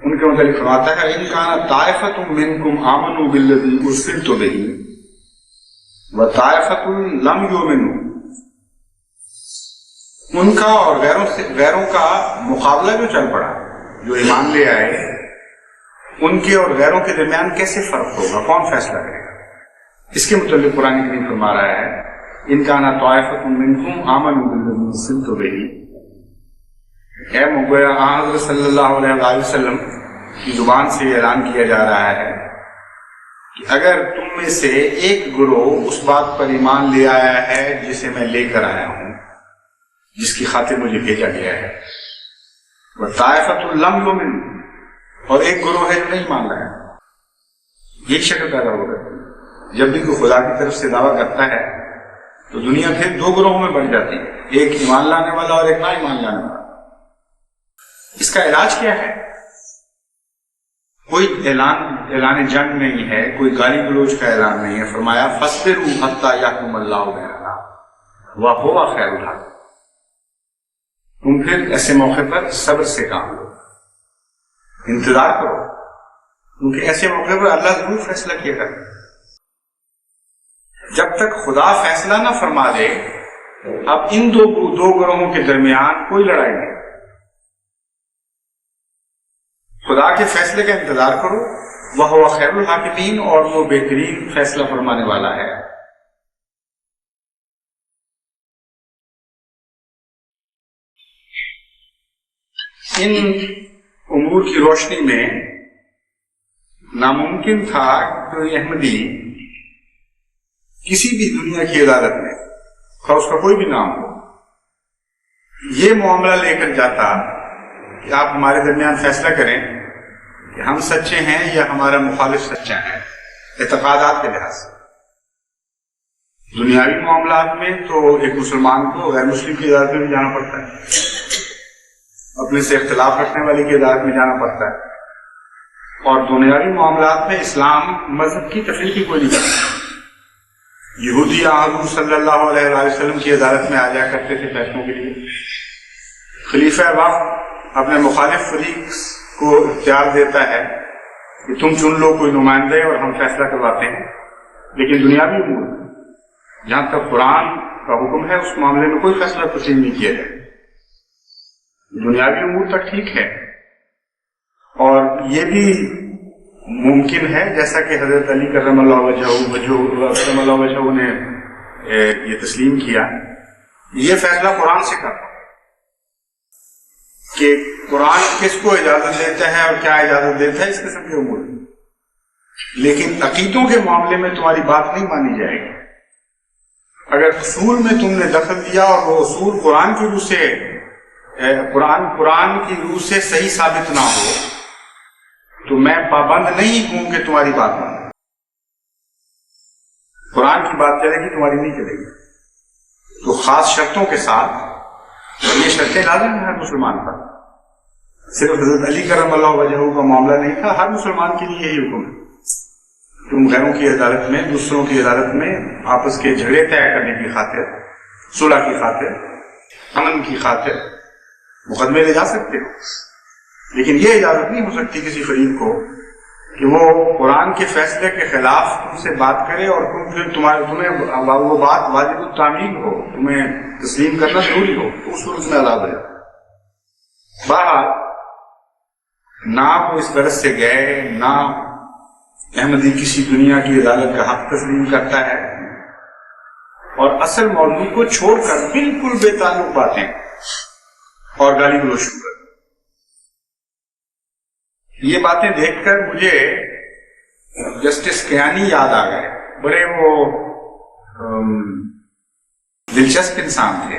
[SPEAKER 4] ان کے متعلق فرماتا ہے ان کان طائفۃ منکم آمنوا بالذی ارسلت بہ وطائفۃ لم یؤمنوا. ان کا اور غیروں کا مقابلہ جو چل پڑا, جو ایمان لے آئے, ان کے اور غیروں کے درمیان کیسے فرق ہوگا, کون فیصلہ کرے گا. اس کے متعلق قرآن کریم فرما رہا ہے ان کا نا طائفۃ منکم آمنوا بالذی ارسلت بہ. اے مگویا حضرت صلی اللہ علیہ وآلہ وسلم کی زبان سے اعلان کیا جا رہا ہے کہ اگر تم میں سے ایک گروہ اس بات پر ایمان لے آیا ہے جسے میں لے کر آیا ہوں, جس کی خاطر مجھے بھیجا گیا ہے, وطائفۃ لم یؤمن, اور ایک گروہ ہے جو نہیں مان رہا ہے. یہ شکل پیدا ہو گئی. جب بھی کوئی خدا کی طرف سے دعویٰ کرتا ہے تو دنیا پھر دو گروہوں میں بڑھ جاتی ہے, ایک ایمان لانے والا اور ایک نہ ایمان لانے والا. اس کا علاج کیا ہے؟ کوئی اعلان جنگ نہیں ہے, کوئی گالی گلوچ کا اعلان نہیں ہے. فرمایا فاصبروا حتی یحکم اللہ بیننا وہو خیر الحاکمین. تم پھر ایسے موقع پر صبر سے کام لو, انتظار کرو, کیونکہ ایسے موقع پر اللہ ضرور فیصلہ کیا کرتا ہے. جب تک خدا فیصلہ نہ فرما دے اب ان دو گروہوں کے درمیان کوئی لڑائی نہیں. خدا کے فیصلے کا انتظار کرو, وہ خیر الحاکمین, اور وہ بہترین فیصلہ فرمانے والا ہے. ان امور کی روشنی میں ناممکن تھا کہ کوئی احمدی کسی بھی دنیا کی عدالت میں, اور اس کا کوئی بھی نام ہو, یہ معاملہ لے کر جاتا کہ آپ ہمارے درمیان فیصلہ کریں کہ ہم سچے ہیں یا ہمارا مخالف سچا ہے اعتقادات کے لحاظ سے. دنیاوی معاملات میں تو ایک مسلمان کو غیر مسلم کی عدالت میں بھی جانا پڑتا ہے, اپنے سے اختلاف رکھنے والے کی عدالت میں جانا پڑتا ہے. اور دنیاوی معاملات میں اسلام مذہب کی تفریقی کوئی نہیں کرتا۔ یہودی حضور صلی اللہ علیہ وسلم کی عدالت میں آ جایا کرتے تھے فیصلوں کے لیے، خلیفہ وقت اپنے مخالف فریق کو اختیار دیتا ہے کہ تم چن لو کوئی نمائندے اور ہم فیصلہ کرواتے ہیں، لیکن دنیاوی امور جہاں تک قرآن کا حکم ہے اس معاملے میں کوئی فیصلہ تسلیم نہیں کیا جائے۔ دنیاوی امور تک ٹھیک ہے، اور یہ بھی ممکن ہے جیسا کہ حضرت علی کرم اللہ وجہہ نے یہ تسلیم کیا، یہ فیصلہ قرآن سے کرتا کہ قرآن کس کو اجازت دیتا ہے اور کیا اجازت دیتا ہے اس قسم کے امور، لیکن عقیدوں کے معاملے میں تمہاری بات نہیں مانی جائے گی۔ اگر اصول میں تم نے دخل دیا اور وہ اصول قرآن کی روح سے قرآن کی روح سے صحیح ثابت نہ ہو تو میں پابند نہیں ہوں کہ تمہاری بات مانوں۔ قرآن کی بات چلے گی، تمہاری نہیں چلے گی، تو خاص شرطوں کے ساتھ، یہ شرطیں لازم ہیں ہر مسلمان پر۔ صرف حضرت علی کرم اللہ وجہہ کا معاملہ نہیں تھا، ہر مسلمان کے لیے یہی حکم ہے۔ تم غیروں کی عدالت میں، دوسروں کی عدالت میں آپس کے جھگڑے طے کرنے کی خاطر، صلح کی خاطر، امن کی خاطر مقدمے لے جا سکتے ہو، لیکن یہ اجازت نہیں ہو سکتی کسی فریق کو کہ وہ قرآن کے فیصلے کے خلاف تم سے بات کرے اور تمہیں وہ بات واجب التعمیل ہو، تمہیں تسلیم کرنا ضروری ہو، تو اس صورت میں عذاب ہے۔ بہرحال نہ وہ اس غرض سے گئے، نہ احمدی کسی دنیا کی عدالت کا حق تسلیم کرتا ہے، اور اصل موضوع کو چھوڑ کر بالکل بے تعلق باتیں اور گالی گلوچ شروع کر۔ یہ باتیں دیکھ کر مجھے جسٹس کیانی یاد آ گئے، بڑے وہ دلچسپ انسان تھے،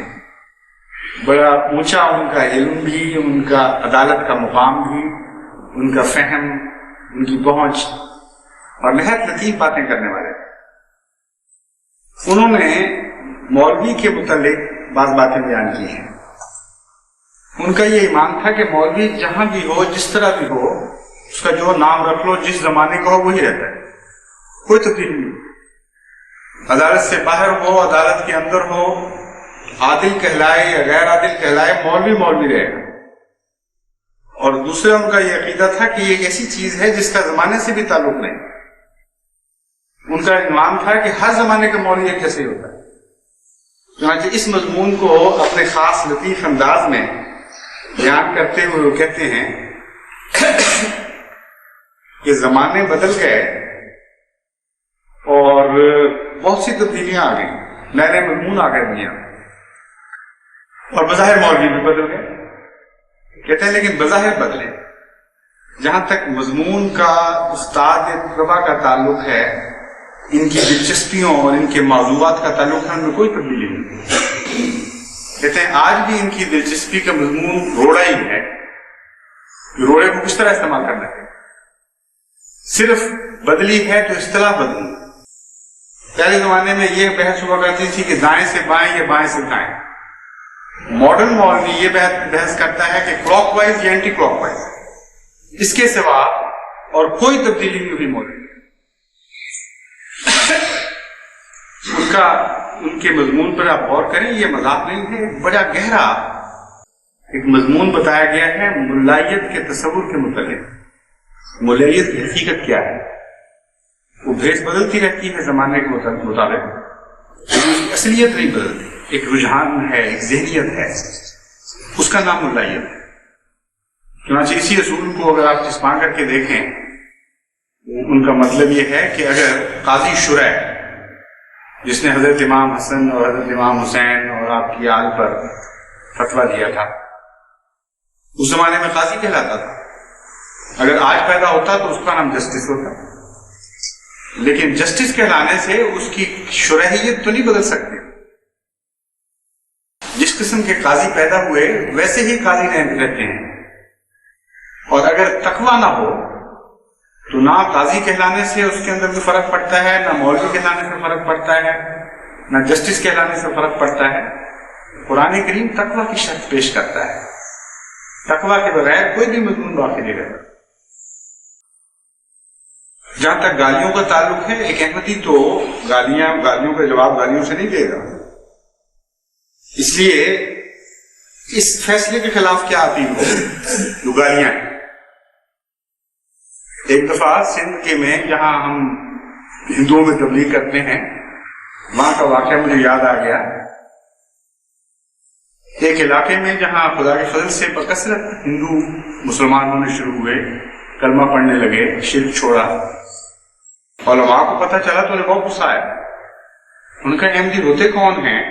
[SPEAKER 4] بڑا اونچا ان کا علم بھی، ان کا عدالت کا مقام بھی، ان کا فہم، ان کی پہنچ، اور نہایت لطیف باتیں کرنے والے۔ انہوں نے مولوی کے متعلق بعض باتیں بیان کی ہیں۔ ان کا یہ ایمان تھا کہ مولوی جہاں بھی ہو، جس طرح بھی ہو، اس کا جو نام رکھ لو، جس زمانے کا ہو وہی رہتا ہے، کوئی تبدیلی نہیں۔ عدالت سے باہر ہو، عدالت کے اندر ہو، عادل کہلائے یا غیر عادل کہلائے، مولوی مولوی رہے گا۔ اور دوسرا ان کا یہ عقیدہ تھا کہ یہ ایک ایسی چیز ہے جس کا زمانے سے بھی تعلق نہیں۔ ان کا ایمان تھا کہ ہر زمانے کا مولوی ایک جیسے ہوتا ہے۔ چنانچہ اس مضمون کو اپنے خاص لطیف انداز میں بیان کرتے ہوئے وہ کہتے ہیں کہ زمانے بدل گئے اور بہت سی تبدیلیاں آ گئیں، نئے نئے مضمون آ گئے دنیا میں، اور بظاہر مولوی بھی بدل گئے۔ کہتے ہیں لیکن بظاہر بدلے، جہاں تک مضمون کا، استاد طلباء کا تعلق ہے، ان کی دلچسپیوں اور ان کے موضوعات کا تعلق ہے، ان میں کوئی تبدیلی نہیں۔ کہتے ہیں آج بھی ان کی دلچسپی کا مضمون روڑا ہی ہے، روڑے کو کس طرح استعمال کرنا ہے، صرف بدلی ہے تو اصطلاح بدلی۔ پہلے زمانے میں یہ بحث ہوا کرتی تھی کہ دائیں سے بائیں یا بائیں سے دائیں۔ ماڈرن مولوی یہ بحث کرتا ہے کہ کلاک وائز یا اینٹی کلاک وائز، اس کے سوا اور کوئی تبدیلی نہیں ہوئی مولوی۔ ان کے مضمون پر آپ غور کریں، یہ مذاق نہیں ہے، بڑا گہرا ایک مضمون بتایا گیا ہے ملائیت کے تصور کے متعلق۔ ملائیت کی حقیقت کیا ہے؟ وہ بھیس بدلتی رہتی ہے زمانے کے مطابق، اصلیت نہیں بدلتی، ایک رجحان ہے، ایک ذہنیت ہے، اس کا نام ملائیت ہے۔ چنانچہ اسی اصول کو اگر آپ چسپاں کر کے دیکھیں، ان کا مطلب یہ ہے کہ اگر قاضی شرح جس نے حضرت امام حسن اور حضرت امام حسین اور آپ کی آل پر فتویٰ دیا تھا، اس زمانے میں قاضی کہلاتا تھا، اگر آج پیدا ہوتا تو اس کا نام جسٹس ہوتا، لیکن جسٹس کہلانے سے اس کی شرحیت تو نہیں بدل سکتی۔ جس قسم کے قاضی پیدا ہوئے ویسے ہی قاضی رہتے ہیں، اور اگر تقویٰ نہ ہو تو نہ قاضی کہلانے سے اس کے اندر بھی فرق پڑتا ہے، نہ مولوی کہلانے سے فرق پڑتا ہے، نہ جسٹس کہلانے سے فرق پڑتا ہے۔ قرآن کریم تقویٰ کی شرط پیش کرتا ہے، تقویٰ کے بغیر کوئی بھی مضمون باقی نہیں رہتا۔ جہاں تک گالیوں کا تعلق ہے، ایک احمدی تو گالیوں کا جواب گالیوں سے نہیں دے گا. اس لیے اس فیصلے کے خلاف کیا اپیل ہو جو گالیاں ہیں. ایک دفعہ سندھ کے میں جہاں ہم ہندوؤں میں تبلیغ کرتے ہیں، وہاں کا واقعہ مجھے یاد آ گیا. ایک علاقے میں جہاں خدا کے فضل سے بکثرت ہندو مسلمان ہونے شروع ہوئے، کلمہ پڑھنے لگے، شرک چھوڑا، علماء کو پتہ چلا تو انہیں بہت غصہ آیا. ان کا احمدی ہوتے کون ہیں؟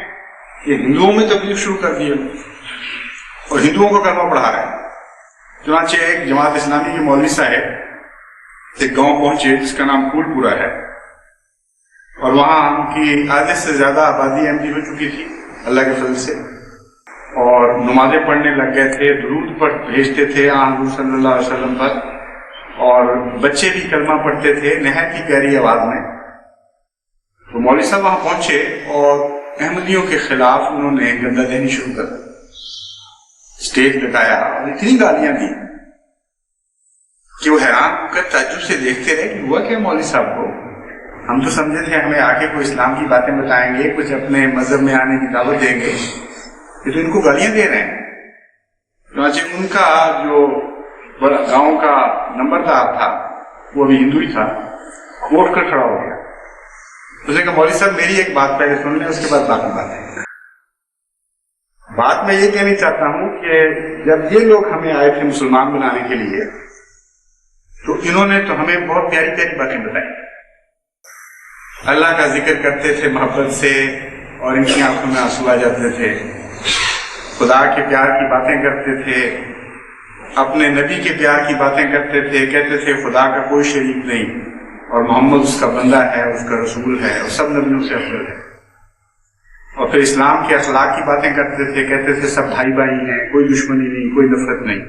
[SPEAKER 4] یہ ہندوؤں میں تبلیغ شروع کر دیا اور ہندوؤں کو کلمہ پڑھا رہے ہیں. چنانچہ ایک جماعت اسلامی کے مولوی صاحب ایک گاؤں پہنچے جس کا نام پھول پورا ہے، اور وہاں ان کی آدھے سے زیادہ آبادی احمدی ہو چکی تھی اللہ کے فضل سے، اور نمازیں پڑھنے لگ گئے تھے، درود پر بھیجتے تھے حضور صلی اللہ علیہ وسلم پر، اور بچے بھی کلمہ پڑھتے تھے نہایت ہی پیاری آواز میں. تو مولوی صاحب وہاں پہنچے اور احمدیوں کے خلاف انہوں نے گندہ دہنی شروع کر دی. اسٹیج لگایا اور اتنی گالیاں دی کہ وہ حیران ہو کر تعجب سے دیکھتے رہے کہ ہوا کیا مولوی صاحب کو. ہم تو سمجھے تھے ہمیں آ کے کوئی اسلام کی باتیں بتائیں گے، کچھ اپنے مذہب میں آنے کی دعوت دیں گے، یہ تو ان کو گالیاں دے رہے ہیں. چنانچہ ان کا جو گاؤں کا نمبردار تھا، وہ ابھی ہندو ہی تھا، وہ اٹھ کر کھڑا ہو گیا. اس نے کہا مولوی صاحب میری ایک بات پہلے سن لیں، اس کے بعد باقی باتیں. بات میں یہ کہنا چاہتا ہوں کہ جب یہ لوگ ہمیں آئے تھے مسلمان بنانے کے لیے، تو انہوں نے تو ہمیں بہت پیاری پیاری باتیں بتائی. اللہ کا ذکر کرتے تھے محبت سے، اور ان کی آنکھوں میں آنسو آ جاتے تھے. خدا کے پیار کی باتیں کرتے تھے، اپنے نبی کے پیار کی باتیں کرتے تھے، کہتے تھے خدا کا کوئی شریک نہیں اور محمد اس کا بندہ ہے، اس کا رسول ہے، اور سب نبیوں سے افضل ہے. اور پھر اسلام کے اخلاق کی باتیں کرتے تھے، کہتے تھے سب بھائی بھائی ہیں، کوئی دشمنی نہیں، کوئی نفرت نہیں.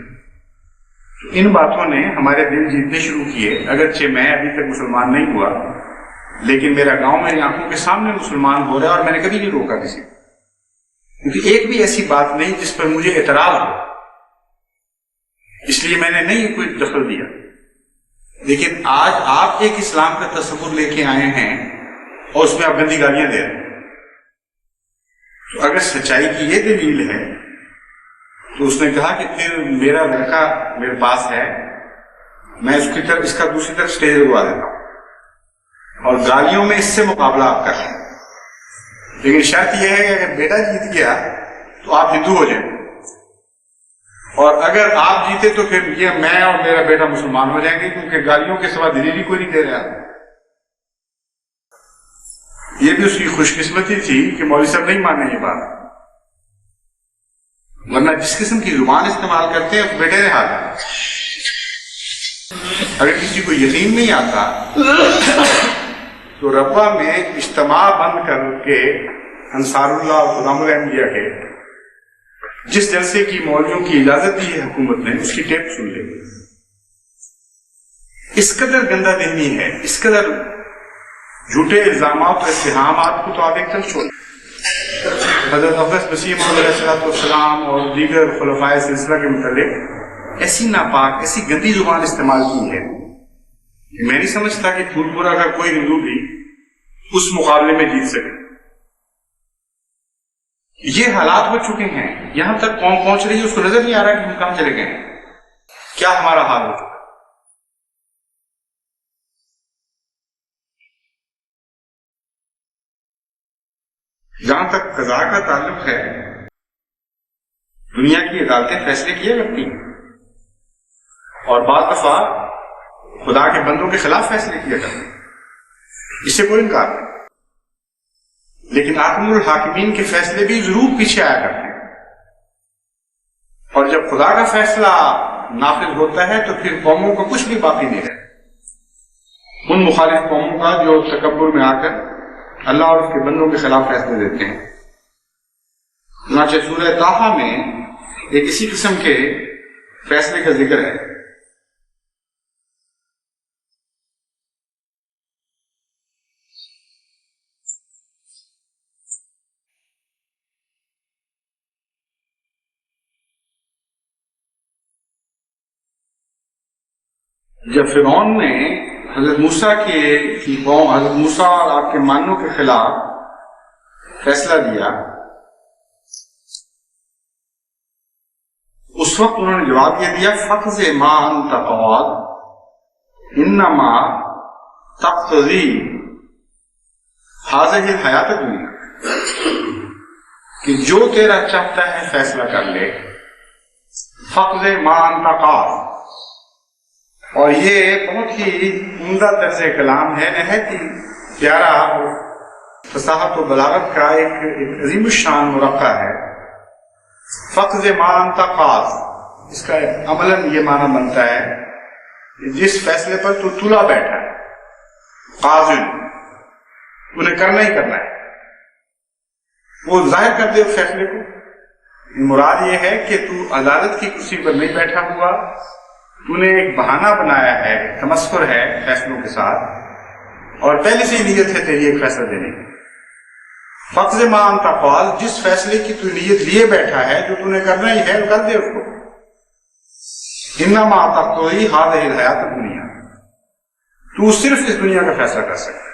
[SPEAKER 4] ان باتوں نے ہمارے دل جیتنے شروع کیے. اگرچہ میں ابھی تک مسلمان نہیں ہوا، لیکن میرا گاؤں میری آنکھوں کے سامنے مسلمان ہو رہا ہے، اور میں نے کبھی نہیں روکا کسی کو، کیونکہ ایک بھی ایسی بات نہیں جس پر مجھے اعتراض ہو، اس لیے میں نے نہیں کوئی دخل دیا. لیکن آج آپ ایک اسلام کا تصور لے کے آئے ہیں اور اس میں آپ گندی گالیاں دے رہے ہیں. تو اگر سچائی کی یہ دلیل ہے تو اس نے کہا کہ پھر میرا لڑکا میرے پاس ہے، میں اس کا دوسری طرف اسٹیج لگوا دیتا ہوں اور گالیوں میں اس سے مقابلہ آپ کر رہے ہیں. لیکن شرط یہ ہے کہ اگر بیٹا جیت گیا تو آپ ہندو ہو جائیں، اور اگر آپ جیتے تو پھر یہ میں اور میرا بیٹا مسلمان ہو جائیں گے، کیونکہ گالیوں کے سوا دلیل ہی کوئی نہیں دے رہا. یہ بھی اس کی خوش قسمتی تھی کہ مولوی صاحب نہیں مانے یہ بات، ورنہ جس قسم کی زبان استعمال کرتے ہیں اس بیٹے نے ہاتھ. اگر کسی کو یقین نہیں آتا تو ربا میں اجتماع بند کر کے انصار اللہ اور غلام الانبیاء کے جس جلسے کی مولویوں کی اجازت دی ہے حکومت نے، اس کی ٹیپ سن لے. اس قدر گندہ دہنی ہے، اس قدر جھوٹے الزامات اور اتہامات کو تو آپ ایک طرف چھوڑیں. حضرت اقدس مسیح موعود علیہ السلام اور دیگر خلفائے سلسلہ کے متعلق ایسی ناپاک، ایسی گندی زبان استعمال کی ہے، میں نہیں سمجھتا کہ پھول پورا کا کوئی ہندو بھی اس مقابلے میں جیت سکے. یہ حالات ہو چکے ہیں، یہاں تک قوم پہنچ رہی ہے، اس کو نظر نہیں آ رہا کہ ہم کہاں چلے گئے ہیں، کیا ہمارا حال ہو چکا. جہاں تک قضاء کا تعلق ہے، دنیا کی عدالتیں فیصلے کیا کرتی ہیں، اور بعض دفعہ خدا کے بندوں کے خلاف فیصلے کیا کرتے ہیں، اس سے کوئی انکار نہیں. لیکن حاکم الحاکمین کے فیصلے بھی ضرور پیچھے آیا کرتے ہیں، اور جب خدا کا فیصلہ نافذ ہوتا ہے تو پھر قوموں کا کچھ بھی باقی نہیں رہتا. ان مخالف قوموں کا جو تکبر میں آ کر اللہ اور اس کے بندوں کے خلاف فیصلے دیتے ہیں. چنانچہ سورہ طٰہٰ میں ایک اسی قسم کے فیصلے کا ذکر ہے. جب فرعون نے حضرت موسیٰ کی قوم حضرت موسیٰ اور آپ کے ماننوں کے خلاف فیصلہ دیا، اس وقت انہوں نے جواب یہ دیا فقض ما انت قاض انما تقتضی هذه الحیات الدنیا، کہ جو تیرا چاہتا ہے فیصلہ کر لے، فقض ما انت قاض. اور یہ بہت ہی عمدہ طرز کلام ہے، نہایت ہی پیارا اور فصاحت و بلاغت کا ایک عظیم الشان مرقع ہے. فقض ما انت قاض، اس کا عملاً یہ معنی بنتا ہے کہ جس فیصلے پر تو تلا بیٹھا ہے، قاضن انہیں کرنا ہی کرنا ہے، وہ ظاہر کر دے اس فیصلے کو. مراد یہ ہے کہ تو عدالت کی کرسی پر نہیں بیٹھا ہوا، تو نے ایک بہانہ بنایا ہے، تمسخر ہے فیصلوں کے ساتھ، اور پہلے سے ہی نیت ہے تیری ایک فیصلہ دینے کی. فقض ما انت قاض، جس فیصلے کی تو نیت لیے بیٹھا ہے، جو تو نے کرنا ہی ہے، کر دے اس کو. انما تقتضی هذه الحیات الدنیا، تو صرف اس دنیا کا فیصلہ کر سکتا ہے،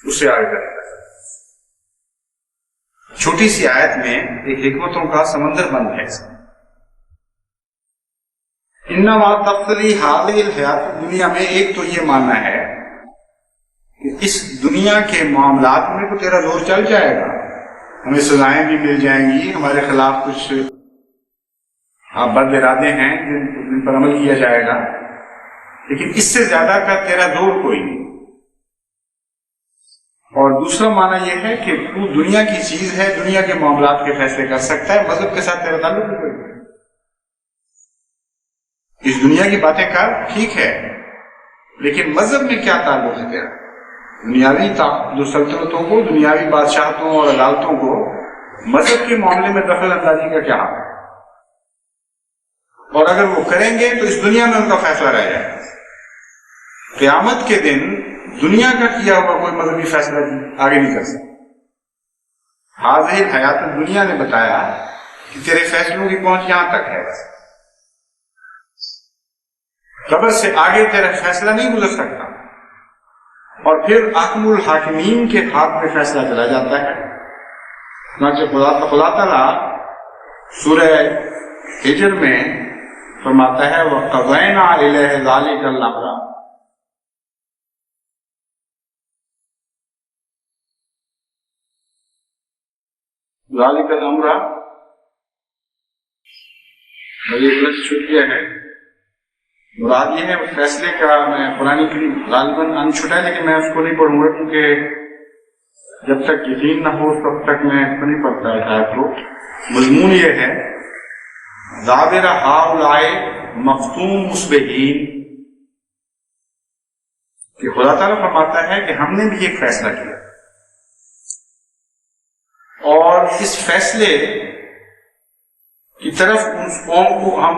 [SPEAKER 4] اس سے آگے کرے گا. چھوٹی سی آیت میں ایک حکمتوں کا سمندر بند ہے. انما تقتضی هذه الحیات الدنیا میں ایک تو یہ ماننا ہے کہ اس دنیا کے معاملات میں تو تیرا زور چل جائے گا، ہمیں سزائیں بھی مل جائیں گی، ہمارے خلاف کچھ بد ارادے ہیں جن پر عمل کیا جائے گا، لیکن اس سے زیادہ کا تیرا زور کوئی نہیں. اور دوسرا معنی یہ ہے کہ تو دنیا کی چیز ہے، دنیا کے معاملات کے فیصلے کر سکتا ہے، مذہب کے ساتھ تیرا تعلق بھی کوئی نہیں. اس دنیا کی باتیں کر، ٹھیک ہے، لیکن مذہب میں کیا تعلق ہے تیرا؟ دنیاوی جو سلطنتوں کو، دنیاوی بادشاہتوں اور عدالتوں کو مذہب کے معاملے میں دخل اندازی کا کیا حق ہے؟ اور اگر وہ کریں گے تو اس دنیا میں ان کا فیصلہ رہ جائے گا. قیامت کے دن دنیا کا کیا ہوا کوئی مذہبی فیصلہ آگے نہیں کر سکتا. حاضر حیات الدنیا نے بتایا کہ تیرے فیصلوں کی پہنچ یہاں تک ہے، قبر سے آگے تیرا فیصلہ نہیں گزر سکتا. اور پھر حاکم الحاکمین کے ہاتھ میں فیصلہ چلا جاتا ہے. چنانچہ خدا تعالیٰ سورہ ہجر میں فرماتا ہے وَقَضَيْنَا إِلَيْهِ ذَلِكَ الْأَمْرَ، ذَلِكَ الْأَمْرَ مجھے لفظ چھٹ گیا ہے، مراد یہ ہے اس فیصلے کا. میں قرآن کریم غالباً ان چھٹا ہے لیکن میں اس کو نہیں پڑھوں گا کیونکہ جب تک یقین نہ ہو تب تک میں اس کو نہیں پڑھتا ہے آیت کو. مضمون یہ ہے دابر ہؤلاء مفتون مصبحین، کہ خدا تعالیٰ فرماتا ہے کہ ہم نے بھی ایک فیصلہ کیا، اور اس فیصلے کی طرف اس قوم کو ہم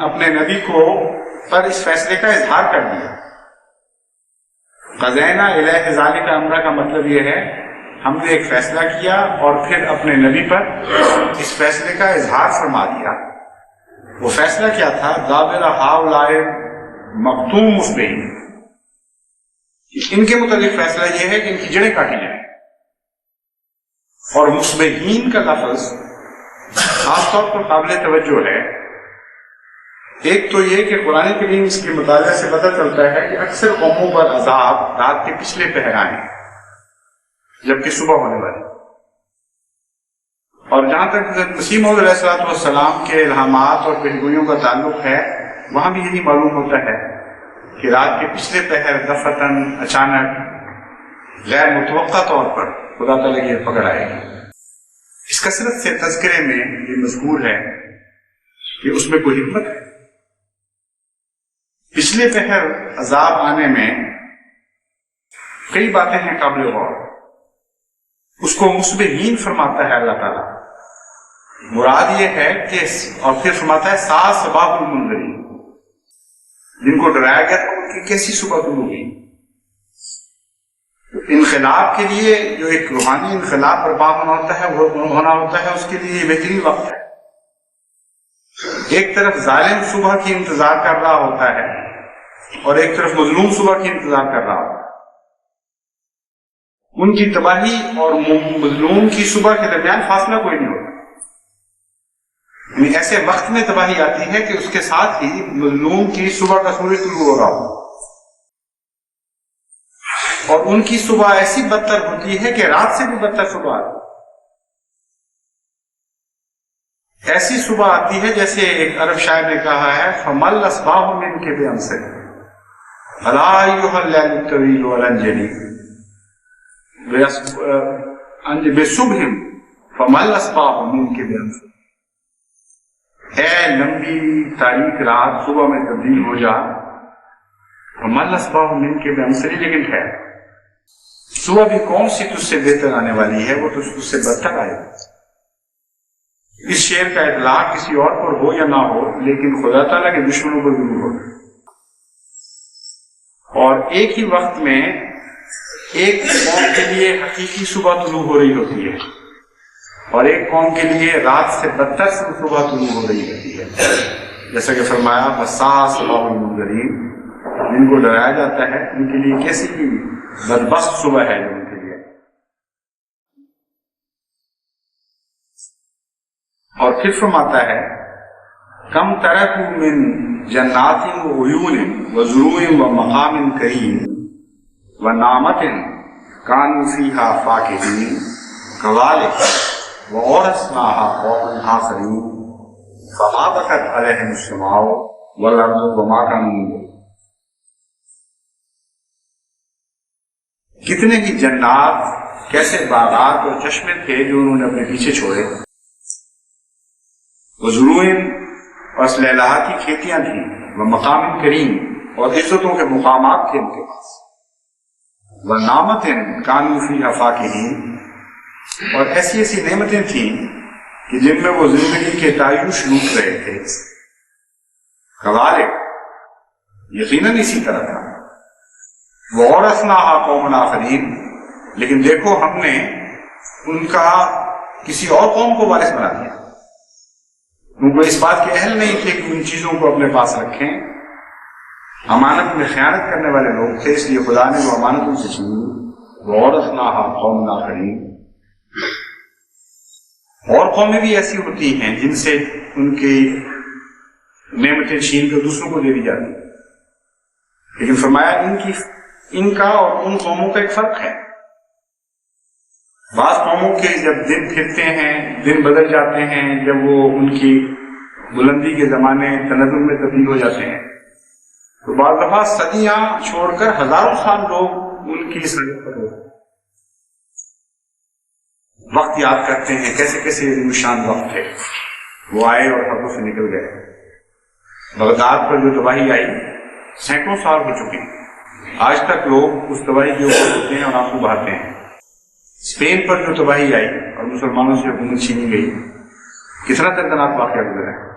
[SPEAKER 4] اپنے نبی کو پر اس فیصلے کا اظہار کر دیا. قضینا الیہ ذالک امرہ کا مطلب یہ ہے ہم نے ایک فیصلہ کیا اور پھر اپنے نبی پر اس فیصلے کا اظہار فرما دیا. وہ فیصلہ کیا تھا؟ دابر ہؤلاء مقتوم مصبحین، ان کے متعلق فیصلہ یہ ہے کہ ان کی جڑیں کاٹی جائیں. اور مصبحین کا لفظ خاص طور پر قابل توجہ ہے. ایک تو یہ کہ قرآن کریم اس کے مطالعے سے پتہ چلتا ہے کہ اکثر قوموں پر عذاب رات کے پچھلے پہر آئے جبکہ صبح ہونے والی. اور جہاں تک حضرت مسیح موعود علیہ السلام کے الہامات اور پیشگوئیوں کا تعلق ہے، وہاں بھی یہی معلوم ہوتا ہے کہ رات کے پچھلے پہر دفتن اچانک غیر متوقع طور پر خدا تعالیٰ کی پکڑ آئے گی. اس کثرت سے تذکرے میں یہ مذکور ہے کہ اس میں کوئی حکمت ہے. پچھلے پہر عذاب آنے میں کئی باتیں ہیں قابل غور. اس کو مصبحین فرماتا ہے اللہ تعالیٰ. مراد یہ ہے کہ اور پھر فرماتا ہے سات صباح المنذرین، جن کو ڈرایا گیا تھا ان کی کیسی صبح طلوع ہوئی. انقلاب کے لیے جو ایک روحانی انقلاب برپا ہونا ہوتا ہے اس کے لیے یہ بہترین وقت ہے. ایک طرف ظالم صبح کی انتظار کر رہا ہوتا ہے، اور ایک طرف مظلوم صبح کی انتظار کر رہا ہو. ان کی تباہی اور مظلوم کی صبح کے درمیان فاصلہ کوئی نہیں ہوتا. یعنی ایسے وقت میں تباہی آتی ہے کہ اس کے ساتھ ہی مظلوم کی صبح کا سورج طلوع ہو رہا ہو، اور ان کی صبح ایسی بدتر ہوتی ہے کہ رات سے بھی بدتر صبح آتی ہے. ایسی صبح آتی ہے جیسے ایک عرب شاعر نے کہا ہے فَمَلْ أَصْبَاحُ مِنْكَ بِأَمْسَكَ أَلَا أَيُّهَا اللَّيْلُ الطَّوِيلُ وَالْأَنْجَلِي بِصُبْحٍ فَمَلْ أَصْبَاحُ مِنْكَ بِأَمْسَكَ. اے لمبی تاریخ رات صبح میں تبدیل ہو جا. فَمَلْ أَصْبَاحُ مِنْكَ بِأَمْسَكَ. لیکن ہے صبح بھی کون سی تجھ سے بہتر آنے والی ہے، وہ تجھ سے بدتر آئے گا. اس شعر کا اطلاق کسی اور پر ہو یا نہ ہو، لیکن خدا تعالیٰ کے دشمنوں پر ضرور ہو. اور ایک ہی وقت میں ایک قوم کے لیے حقیقی صبح طلوع ہو رہی ہوتی ہے، اور ایک قوم کے لیے رات سے بدتر صبح طلوع ہو رہی ہوتی ہے. جیسا کہ فرمایا وَسَاءَ صَبَاحُ الْمُنذَرِينَ، جن کو ڈرایا جاتا ہے ان کے لیے کیسی بدبخت صبح ہے جو ان کے لیے. اور پھر فرماتا ہے کم ترکوا من جنات وعیون وزروع ومقام کریم ونعمت کانوا فیہا فاکہین کذالک وورثناہا قوما آخرین فما بکت علیہم السماء والارض وما کانوا منظرین. کتنے ہی جنات، کیسے باغات اور چشمے تھے جو انہوں نے اپنے پیچھے چھوڑے. وزروع اور لہلہاتی کھیتیاں تھیں، وہ مقام کریم اور عزتوں کے مقامات تھے ان کے پاس. وہ نعمت کانوا فیہا فاکہین، اور ایسی ایسی نعمتیں تھیں کہ جن میں وہ زندگی کے تعیش لوٹ رہے تھے. کذالک، یقیناً اسی طرح تھا. وَوَرَثْنَاهَا قَوْمًا آخَرِينَ، لیکن دیکھو ہم نے ان کا کسی اور قوم کو وارث بنا دیا. ان کو اس بات کے اہل نہیں تھے کہ ان چیزوں کو اپنے پاس رکھیں. امانت میں خیانت کرنے والے لوگ تھے، اس لیے خدا نے وہ امانت ان سے چھینی. وَوَرَثْنَاهَا قَوْمًا آخَرِينَ. اور قومیں بھی ایسی ہوتی ہیں جن سے ان کی نعمتیں چھین کر دوسروں کو دے دی جاتی. لیکن فرمایا ان کا اور ان قوموں کا ایک فرق ہے. بعض قوموں کے جب دن پھرتے ہیں، دن بدل جاتے ہیں، جب وہ ان کی بلندی کے زمانے تنزل میں تبدیل ہو جاتے ہیں، تو بعض دفعہ صدیاں چھوڑ کر ہزاروں سال لوگ ان کی سرحد پر ہوتے ہیں. وقت یاد کرتے ہیں کیسے کیسے نشان وقت تھے، وہ آئے اور ہاتھوں سے نکل گئے. بغداد پر جو تباہی آئی سینکڑوں سال ہو چکے ہیں، آج تک لوگ اس تباہی کے اوپر ہوتے ہیں اور آنسو بہاتے ہیں. اسپین پر جو تباہی آئی اور مسلمانوں سے حکومت چھینی گئی، کتنا دردناک واقعہ گزرا ہے.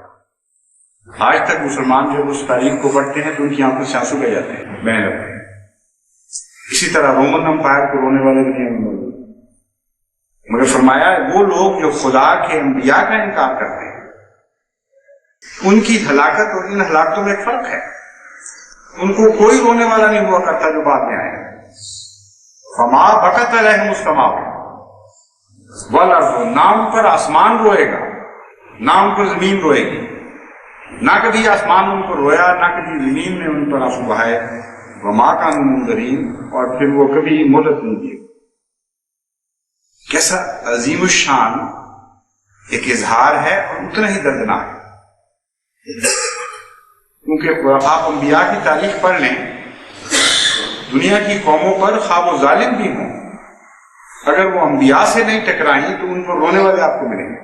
[SPEAKER 4] آج تک مسلمان جب اس تاریخ کو پڑھتے ہیں تو ان کی آنکھوں سے آنسو بہ جاتے ہیں، بہنے لگتے ہیں. اسی طرح رومن امپائر کو رونے والے دنیا میں موجود. مگر فرمایا وہ لوگ جو خدا کے انبیاء کا انکار کرتے ہیں، ان کی ہلاکت اور ان ہلاکتوں میں ایک فرق ہے. ان کو کوئی رونے والا نہیں ہوا کرتا جو بعد میں آئے. فما بکت علیہم السماء والارض، نام پر آسمان روئے گا، نام پر زمین روئے گی. نہ کبھی آسمان ان پر رویا، نہ کبھی زمین نے ان پر آنسو بہائے. وما کانوا منظرین، اور پھر وہ کبھی مہلت نہیں دی. کیسا عظیم الشان ایک اظہار ہے اور اتنا ہی دردناک ہے. کیونکہ آپ انبیاء کی تاریخ پڑھ لیں، دنیا کی قوموں پر خواہ وہ ظالم بھی ہوں، اگر وہ انبیاء سے نہیں ٹکرائیں تو ان پر رونے والے آپ کو ملیں گے.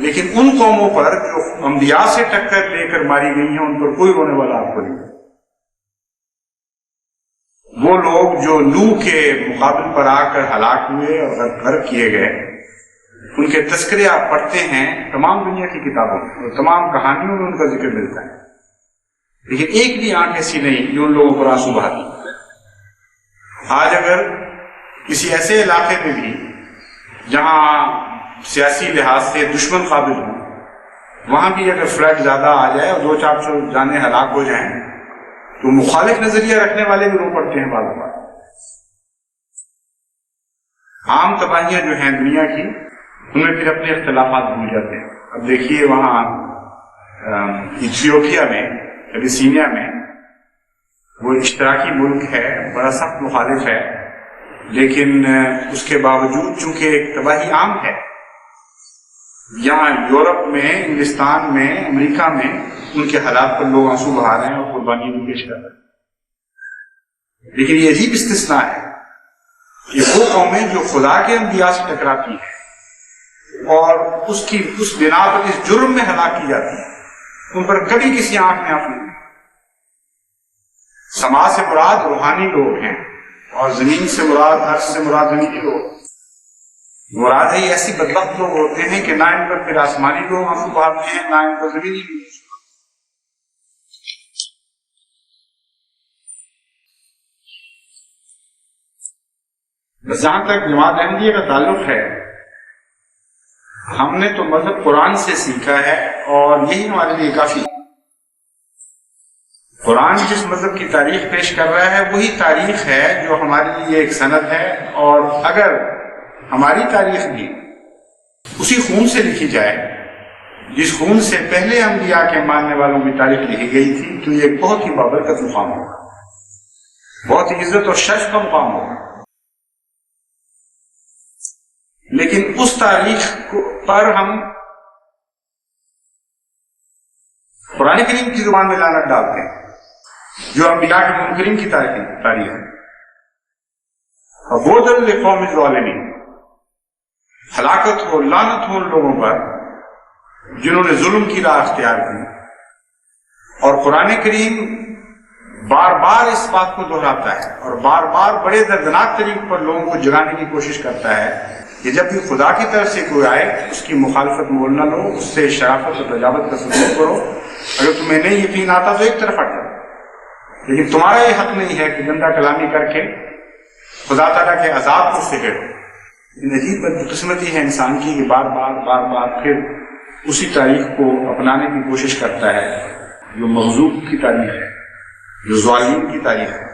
[SPEAKER 4] لیکن ان قوموں پر جو انبیاء سے ٹکر لے کر ماری گئی ہیں، ان پر کوئی رونے والا آپ کو نہیں. وہ لوگ جو نوح کے مقابل پر آ کر ہلاک ہوئے اور غرق کیے گئے، ان کے تذکرے آپ پڑھتے ہیں تمام دنیا کی کتابوں اور تمام کہانیوں میں ان کا ذکر ملتا ہے. لیکن ایک بھی آنکھ ایسی نہیں جو ان لوگوں پر آنسو بہاتی. آج اگر کسی ایسے علاقے میں بھی جہاں سیاسی لحاظ سے دشمن قابل ہوں، وہاں بھی اگر فلڈ زیادہ آ جائے اور 2-400 جانے ہلاک ہو جائیں، تو مخالف نظریہ رکھنے والے بھی رو پڑتے ہیں بعض بار. عام تباہیاں جو ہیں دنیا کی ان میں پھر اپنے اختلافات بھول جاتے ہیں. اب دیکھیے وہاں ایتھیوپیا میں ابیسینیا میں وہ اشتراکی ملک ہے, بڑا سخت مخالف ہے, لیکن اس کے باوجود چونکہ ایک تباہی عام ہے. یہاں یورپ میں, انگلستان میں, امریکہ میں ان کے حالات پر لوگ آنسو بہا رہے ہیں اور قربانی بھی پیش کر رہے ہیں. لیکن یہ عجیب استثناء ہے کہ وہ قومیں جو خدا کے انبیاء سے ٹکراتی ہیں اور اس بنا پر اس جرم میں ہلاک کی جاتی ہیں, ان پر کبھی کسی آنکھ میں آنسو نہیں. سماج سے مراد روحانی لوگ ہیں اور زمین سے مراد, عرض سے مراد زمینی لوگ. مراد ہے ایسی بدبخت لوگ ہوتے ہیں کہ نہ ان پر پھر آسمانی لوگ آنسو بہاتے ہیں نہ ان پر زمینی لوگ. بس جہاں تک جماعت احمدیہ کا تعلق ہے, ہم نے تو مذہب قرآن سے سیکھا ہے اور یہی ہمارے لیے کافی. قرآن جس مذہب کی تاریخ پیش کر رہا ہے وہی تاریخ ہے جو ہمارے لیے ایک سند ہے, اور اگر ہماری تاریخ بھی اسی خون سے لکھی جائے جس خون سے پہلے انبیاء کے ماننے والوں کی تاریخ لکھی گئی تھی تو یہ بہت ہی بابرکت مقام ہوگا, بہت ہی عزت اور شرف کا مقام ہوگا. لیکن اس تاریخ پر ہم قرآن کریم کی زبان میں لعنت ڈالتے ہیں جو انبیاء کے منکرین کی تاریخ ہے. وَبُعْدًا لِقَوْمِ الظَّالِمِينَ, ہلاکت ہو, لعنت ہو ان لوگوں پر جنہوں نے ظلم کی راہ اختیار کی. اور قرآن کریم بار بار اس بات کو دہراتا ہے اور بار بار بڑے دردناک طریقے پر لوگوں کو جگانے کی کوشش کرتا ہے کہ جب بھی خدا کی طرف سے کوئی آئے اس کی مخالفت مول نہ لو, اس سے شرافت اور تجاوت کا سلوک کرو. اگر تمہیں نہیں یقین آتا تو ایک طرف ہٹ جاؤ, لیکن تمہارا یہ حق نہیں ہے کہ گندہ کلامی کر کے خدا تعالیٰ کے عذاب کو سے ہٹو. عجیب بدقسمتی ہے انسان کی کہ بار بار پھر اسی تاریخ کو اپنانے کی کوشش کرتا ہے جو مغضوب کی تاریخ ہے, جو ظالم کی تاریخ ہے.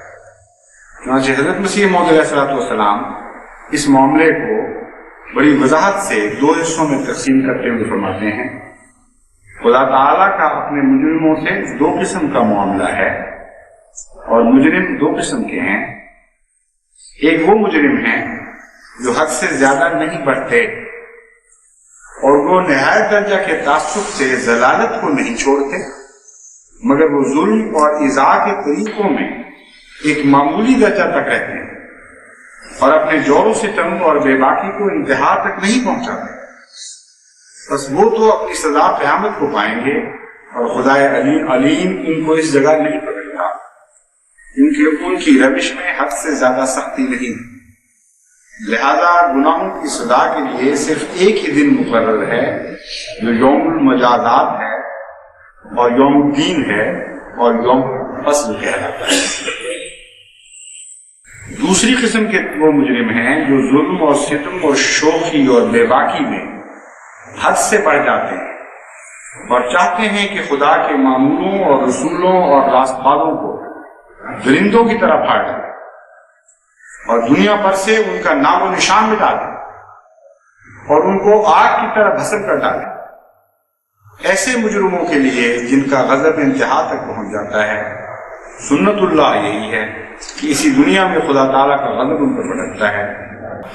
[SPEAKER 4] چنانچہ حضرت مسیح موعود علیہ السلام اس معاملے کو بڑی وضاحت سے دو حصوں میں تقسیم کرتے ہوئے فرماتے ہیں. خدا تعالیٰ کا اپنے مجرموں سے دو قسم کا معاملہ ہے اور مجرم دو قسم کے ہیں. ایک وہ مجرم ہیں جو حد سے زیادہ نہیں بڑھتے اور وہ نہایت درجہ کے تعصب سے ضلالت کو نہیں چھوڑتے, مگر وہ ظلم اور ایذاء کے طریقوں میں ایک معمولی درجہ تک رہتے ہیں اور اپنے جور و ستم اور بے باکی کو انتہا تک نہیں پہنچاتے. بس وہ تو اپنی سزا قیامت کو پائیں گے اور خدائے علیم ان کو اس جگہ نہیں پکڑے گا. ان کی روش میں حد سے زیادہ سختی نہیں, لہذا گناہوں کی سزا کے لیے صرف ایک ہی دن مقرر ہے جو یوم المجازات ہے اور یوم الدین ہے اور یوم فصل کہلاتا ہے. دوسری قسم کے وہ مجرم ہیں جو ظلم اور ستم اور شوخی اور بے باکی میں حد سے بڑھ جاتے ہیں اور چاہتے ہیں کہ خدا کے معمولوں اور رسولوں اور راست بازوں کو درندوں کی طرح پھاڑ دیں اور دنیا پر سے ان کا نام و نشان مٹا دیں اور ان کو آگ کی طرح بھسم کر ڈالیں. ایسے مجرموں کے لیے جن کا غضب انتہا تک پہنچ جاتا ہے, سنت اللہ یہی ہے کہ اسی دنیا میں خدا تعالیٰ کا غضب ان پر بھڑکتا ہے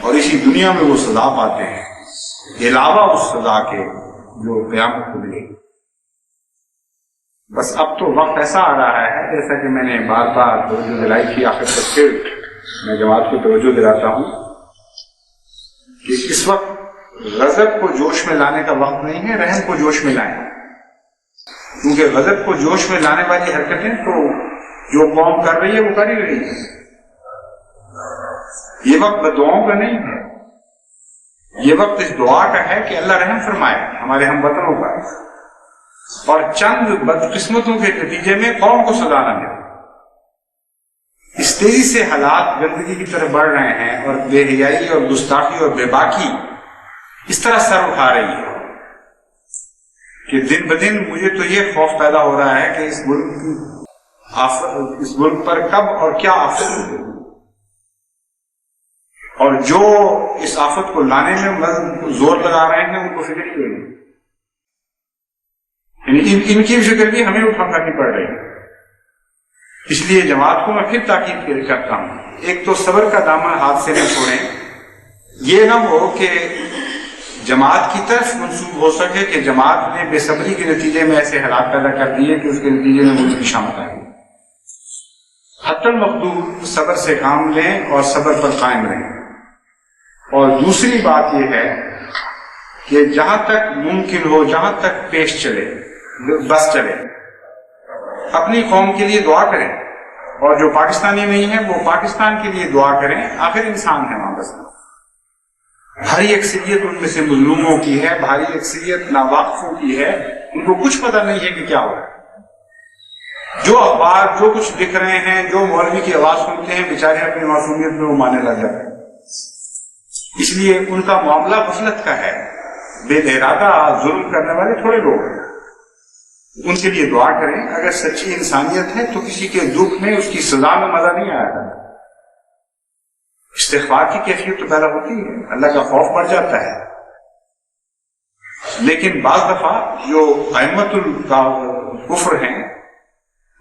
[SPEAKER 4] اور اسی دنیا میں وہ سزا پاتے ہیں علاوہ اس سزا کے جو قیامت کو ملے. بس اب تو وقت ایسا آ رہا ہے جیسا کہ میں نے بار بار توجہ دلائی تھی, آخر تک پھر میں جماعت کو توجہ دلاتا ہوں کہ اس وقت غضب کو جوش میں لانے کا وقت نہیں ہے, رحم کو جوش میں لائیں. کیونکہ غضب کو جوش میں لانے والی حرکتیں تو جو قوم کر رہی ہے وہ کر ہی رہی ہے. یہ وقت بددعاؤں کا نہیں ہے, یہ وقت اس دعا کا ہے کہ اللہ رحم فرمائے ہمارے ہم وطنوں پر اور چند بدقسمتوں کے نتیجے میں قوم کو سزا نہ ملے. اس تیزی سے حالات گندگی کی طرف بڑھ رہے ہیں اور بے حیائی اور گستاخی اور بے باکی اس طرح سر اٹھا رہی ہے کہ دن بدن مجھے تو یہ خوف پیدا ہو رہا ہے کہ اس ملک کی اس ملک پر کب اور کیا آفت ہوگی، اور جو اس آفت کو لانے میں زور لگا رہے ہیں ان کو فکر ہی نہیں، یعنی ان کی فکر بھی ہمیں اٹھا کرنی پڑ رہی ہے۔ اس لیے جماعت کو میں پھر تاکید کرتا ہوں، ایک تو صبر کا دامن ہاتھ سے نہ چھوڑیں، یہ نہ ہو کہ جماعت کی طرف منسوب ہو سکے کہ جماعت نے بے صبری کے نتیجے میں ایسے حالات پیدا کر دیے کہ اس کے نتیجے میں ملک کی شامت آئی۔ حتی المقدور صبر سے کام لیں اور صبر پر قائم رہیں۔ اور دوسری بات یہ ہے کہ جہاں تک ممکن ہو، جہاں تک پیش چلے، بس چلے، اپنی قوم کے لیے دعا کریں، اور جو پاکستانی نہیں ہے وہ پاکستان کے لیے دعا کریں، آخر انسان ہے وہاں بس۔ بھاری اکثریت ان میں سے مظلوموں کی ہے، بھاری اکثریت ناواقفوں کی ہے، ان کو کچھ پتہ نہیں ہے کہ کیا ہو رہا ہے۔ جو اخبار جو کچھ لکھ رہے ہیں، جو مولوی کی آواز سنتے ہیں، بیچارے اپنی معصومیت میں وہ ماننے لگ جاتے ہیں۔ اس لیے ان کا معاملہ غفلت کا ہے، بے ارادہ ظلم کرنے والے تھوڑے لوگ ہیں، ان کے لیے دعا کریں۔ اگر سچی انسانیت ہے تو کسی کے دکھ میں اس کی سزا میں مزہ نہیں آیا تھا۔ استغفار کی کیفیت تو پیدا ہوتی ہے، اللہ کا خوف بڑھ جاتا ہے، لیکن بعض دفعہ جو ائمۃ الکفر ہیں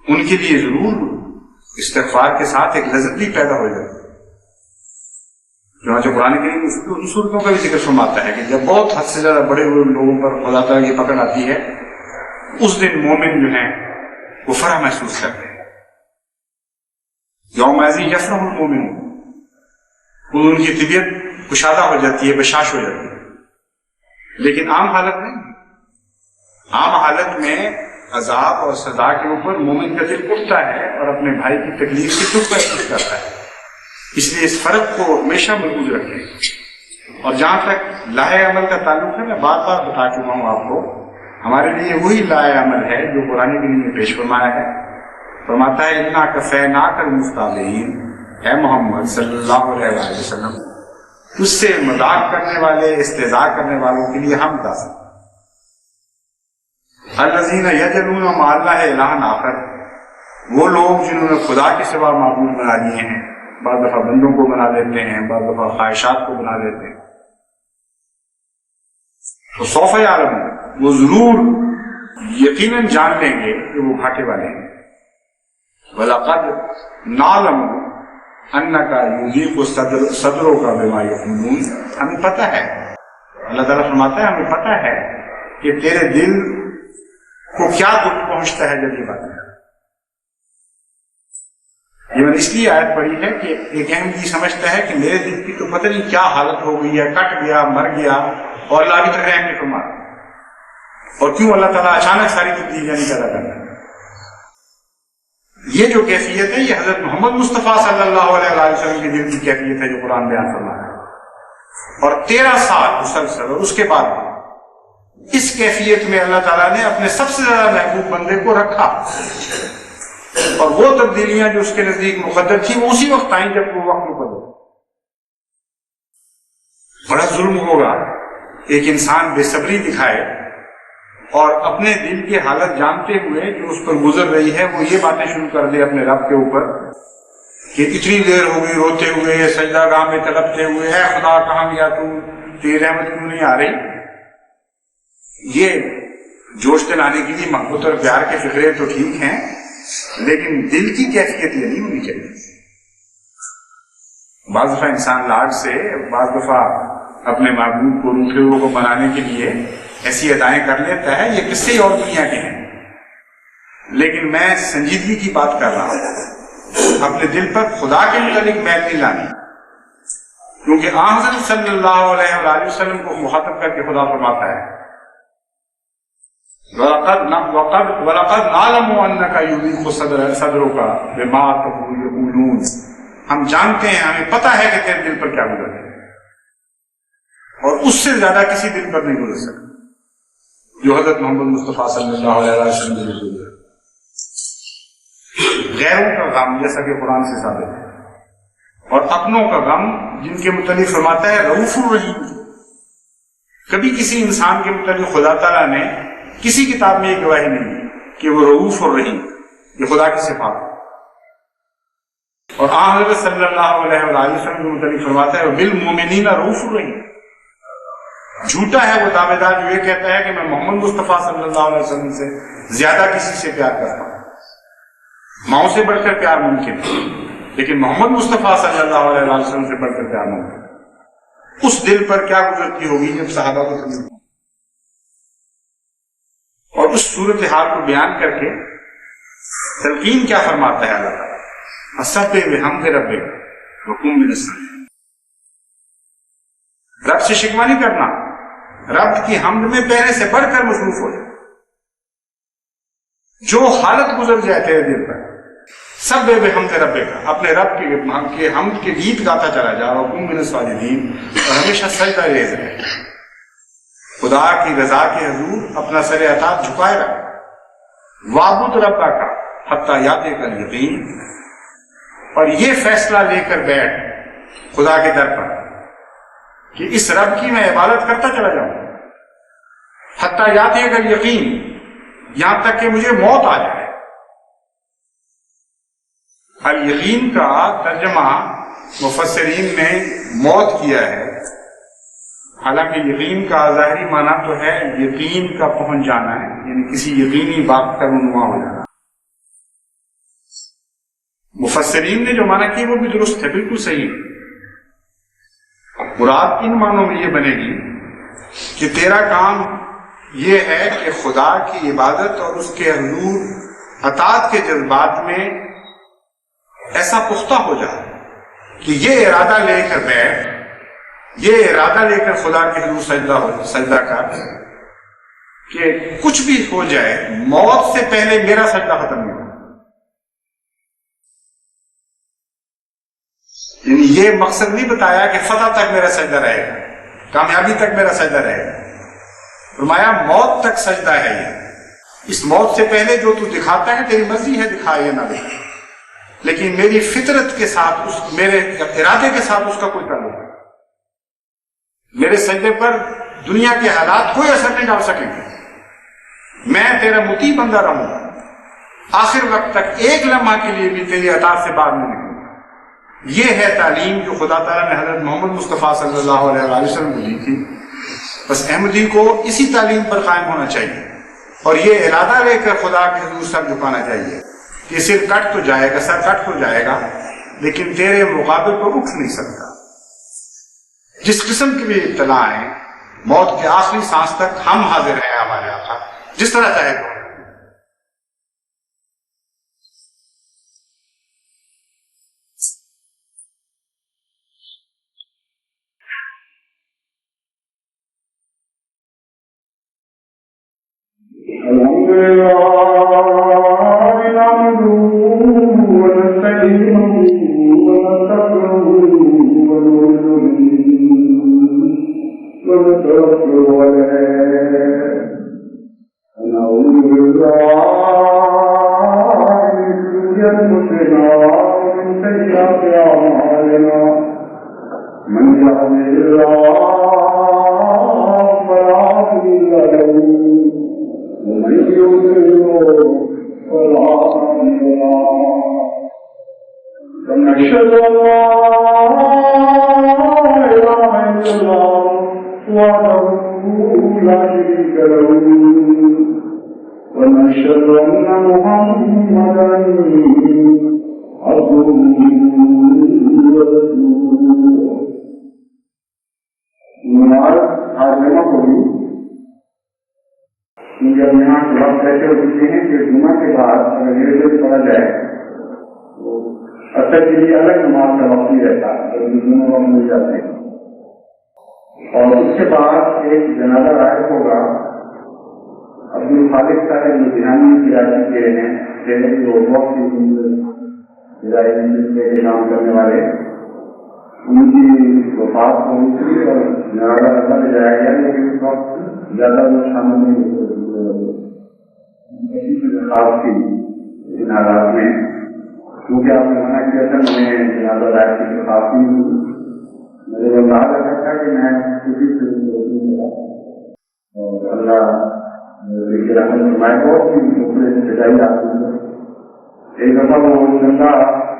[SPEAKER 4] ان کے لیے ضرور استغفار کے ساتھ ایک لذت بھی پیدا ہو جاتی ہے۔ چنانچہ قرآن کریم ان صورتوں کا بھی ذکر فرماتا ہے کہ جب بہت حد سے زیادہ بڑے ہوئے لوگوں پر خدا تعالیٰ کی پکڑ آتی ہے، اس دن مومن جو ہیں وہ فرح محسوس کرتے ہیں۔ یوم یفرح المومنون، ان کی طبیعت کشادہ ہو جاتی ہے، بشاش ہو جاتی ہے۔ لیکن عام حالت میں، عام حالت میں عذاب اور سزا کے اوپر مومن کا دل اٹھتا ہے اور اپنے بھائی کی تکلیف سے دکھ محسوس کرتا ہے۔ اس لیے اس فرق کو ہمیشہ محفوظ رکھیں۔ اور جہاں تک لاہے عمل کا تعلق ہے، میں بار بار بتا چکا ہوں آپ کو، ہمارے لیے وہی لاہے عمل ہے جو قرآن کریم میں پیش فرمایا ہے۔ فرماتا ہے اِنَّا كَفَيْنَاكَ الْمُسْتَهْزِئِينَ، اے محمد صلی اللہ علیہ وسلم، اس سے مذاق کرنے والے، استہزاء کرنے والوں کے لیے ہم دس۔ الذین یجعلون مع اللہ الہا آخر، وہ لوگ جنہوں نے خدا کے سوا معبود بنا لیے ہیں، بعض دفعہ بندوں کو بنا لیتے ہیں، بعض دفعہ خواہشات کو بنا لیتے ہیں، تو سوف یعلمون، وہ ضرور یقیناً جان لیں گے کہ وہ گھاٹے والے ہیں۔ وَلَقَدْ نَعْلَمُ أَنَّكَ يُضِيقُ صَدْرُكَ بِمَا يَقُولُونَ، ہمیں پتہ ہے، اللہ تعالیٰ فرماتا ہے ہمیں پتہ ہے کہ تیرے دل کو کیا دکھ پہنچتا ہے جب یہ بات ہے۔ یہ میں نے اس لیے آیت پڑھی ہے کہ ایک اہم چیز سمجھتا ہے کہ میرے دل کی تو پتہ نہیں کیا حالت ہو گئی ہے، کٹ گیا، مر گیا، اور اللہ ابھی تک رحم نہیں فرما، اور کیوں اللہ تعالیٰ اچانک ساری تبدیلیاں نہیں پیدا کرتا ہے۔ یہ جو کیفیت ہے یہ حضرت محمد مصطفیٰ صلی اللہ علیہ وسلم کے دل کی کیفیت ہے جو قرآن بیان فرما ہے، اور 13 سال مسلسل، اور اس کے بعد اس کیفیت میں اللہ تعالیٰ نے اپنے سب سے زیادہ محبوب بندے کو رکھا، اور وہ تبدیلیاں جو اس کے نزدیک مقدر تھی وہ اسی وقت آئیں جب وہ وقت مقدر۔ بڑا ظلم ہوگا ایک انسان بے صبری دکھائے اور اپنے دل کی حالت جانتے ہوئے جو اس پر گزر رہی ہے وہ یہ باتیں شروع کر دے اپنے رب کے اوپر کہ اتنی دیر ہو گئی روتے ہوئے، سجدہ گاہ میں تڑپتے ہوئے، اے خدا کہاں گیا تو، تیری رحمت کیوں نہیں آ رہی۔ یہ جوش دلانے کے لیے محبت اور پیار کے فکرے تو ٹھیک ہیں، لیکن دل کی کیفیت یہ نہیں ہونی چاہیے۔ بعض دفعہ انسان لاڈ سے، بعض دفعہ اپنے محبوب کو، روٹھے ہوئے کو منانے کے لیے ایسی ادائیں کر لیتا ہے، یہ قصے اور دنیا کے ہیں، لیکن میں سنجیدگی کی بات کر رہا ہوں۔ اپنے دل پر خدا کے متعلق بیت نہیں لانی، کیونکہ آن حضرت صلی اللہ علیہ وآلہ وسلم کو مخاطب کر کے خدا فرماتا ہے وَلَقَدْ نَعْلَمُ أَنَّكَ يُضِيقُ صَدْرُكَ بِمَا يَقُولُونَ، ہم جانتے ہیں، ہمیں پتہ ہے کہ تیرے دل پر کیا گزر ہے، اور اس سے زیادہ کسی دل پر نہیں گزر سکتا جو حضرت محمد مصطفیٰ صلی اللہ علیہ وسلم کے دل پر۔ غیروں کا غم جیسا کہ قرآن سے ثابت ہے، اور اپنوں کا غم جن کے متعلق فرماتا ہے رؤوف الرحیم۔ کبھی کسی انسان کے متعلق خدا تعالیٰ نے کسی کتاب میں یہ گواہی نہیں کہ وہ رؤوف الرحیم، یہ خدا کی صفات ہے۔ اور حضرت صلی اللہ علیہ وسلم کے متعلق فرماتا ہے بالمؤمنین رؤوف الرحیم. جھوٹا ہے وہ دعوے دار جو یہ کہتا ہے کہ میں محمد مصطفیٰ صلی اللہ علیہ وسلم سے زیادہ کسی سے پیار کرتا ہوں. ماؤں سے بڑھ کر پیار ممکن ہے لیکن محمد مصطفیٰ صلی اللہ علیہ وسلم سے بڑھ کر پیار ممکن ہے. اس دل پر کیا گزرتی ہوگی جب صحابہ کو سمجھ. اور اس صورتحال کو بیان کر کے تلقین کیا فرماتا ہے اللہ تعالیٰ؟ فسبح بحمد ربک وکن من الساجدین. رب سے شکوہ نہیں کرنا، رب کی حمد میں پہلے سے بڑھ کر مصروف ہو جائے. جو حالت گزر جائے تیرے دل پر، سب بحمد ربک، اپنے رب کے حمد کے گیت گاتا چلا جا، وکن من الساجدین، اور ہمیشہ سجدہ ریز رہے. خدا کی رضا کے حضور اپنا سر اطاعت جھکائے رکھ. وعبد ربک حتی یاتیک الیقین، اور یہ فیصلہ لے کر بیٹھ خدا کے در پر کہ اس رب کی میں عبادت کرتا چلا جاؤں حتی یاتیک الیقین، یہاں تک کہ مجھے موت آ جائے. الیقین کا ترجمہ مفسرین نے موت کیا ہے، حالانکہ یقین کا ظاہری معنی تو ہے یقین کا پہنچ جانا ہے، یعنی کسی یقینی بات کا رونما ہو جانا. مفسرین نے جو معنی کی وہ بھی درست ہے، بالکل صحیح. مراد ان معنوں میں یہ بنے گی کہ تیرا کام یہ ہے کہ خدا کی عبادت اور اس کے حضور اطاعت کے جذبات میں ایسا پختہ ہو جائے کہ یہ ارادہ لے کر بیٹھ، یہ ارادہ لے کر خدا کے حضور سجدہ کر کہ کچھ بھی ہو جائے موت سے پہلے میرا سجدہ ختم نہیں ہو. یعنی یہ مقصد نہیں بتایا کہ فتح تک میرا سجدہ رہے گا، کامیابی تک میرا سجدہ رہے گا. فرمایا موت تک سجدہ ہے یہ. اس موت سے پہلے جو تو دکھاتا ہے تیری مرضی ہے، دکھا یا نہ دکھا، لیکن میری فطرت کے ساتھ میرے ارادے کے ساتھ اس کا کوئی تعلق نہیں. میرے سجدے پر دنیا کے حالات کوئی اثر نہیں ڈال سکیں گے. میں تیرا مطیع بندہ رہوں گا آخر وقت تک، ایک لمحہ کے لیے بھی تیری اطاعت سے باہر نہیں نکلوں گا. یہ ہے تعلیم جو خدا تعالیٰ نے حضرت محمد مصطفیٰ صلی اللہ علیہ وسلم کو دی تھی. بس احمدی کو اسی تعلیم پر قائم ہونا چاہیے اور یہ ارادہ لے کر خدا کے حضور سر جھکانا چاہیے کہ سر کٹ تو جائے گا، سر کٹ تو جائے گا، لیکن تیرے مقابل پر اٹھ نہیں سکتا. جس قسم کی بھی ابتلا ہے، موت کے آخری سانس تک ہم حاضر ہیں ہمارے آقا، جس طرح چاہے تو.
[SPEAKER 5] اور اس کے بعد ایک جنازہ ظاہر ہوگا. عبدالخالق صاحب لدھیانی کراچی کے ہیں، وہ بہت ہی کام کرنے والے، ان کی وفات ہوئی تھی اور جنازہ رکھا لے جایا گیا، لیکن اس وقت زیادہ لوگ شامل نہیں ہوتے خاص تھی ان حالات میں، کیونکہ آپ نے منع کیا تھا. میں نے جنازہ ظاہر کی کافی مجھے کہا رکھا تھا کہ میں کسی سے اور اللہ رحمت فرمائے. بہت سی سجائی آتی ہے. ایک دفعہ وہ بندہ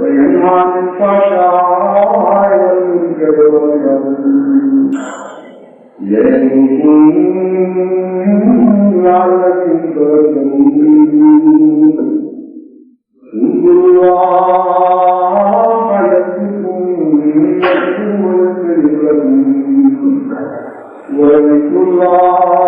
[SPEAKER 5] وينهى عن الفحشاء والمنكر والبغي يعظكم لعلكم تذكرون اذكروا الله يذكركم يذكركم ويغفر لكم ولذكر الله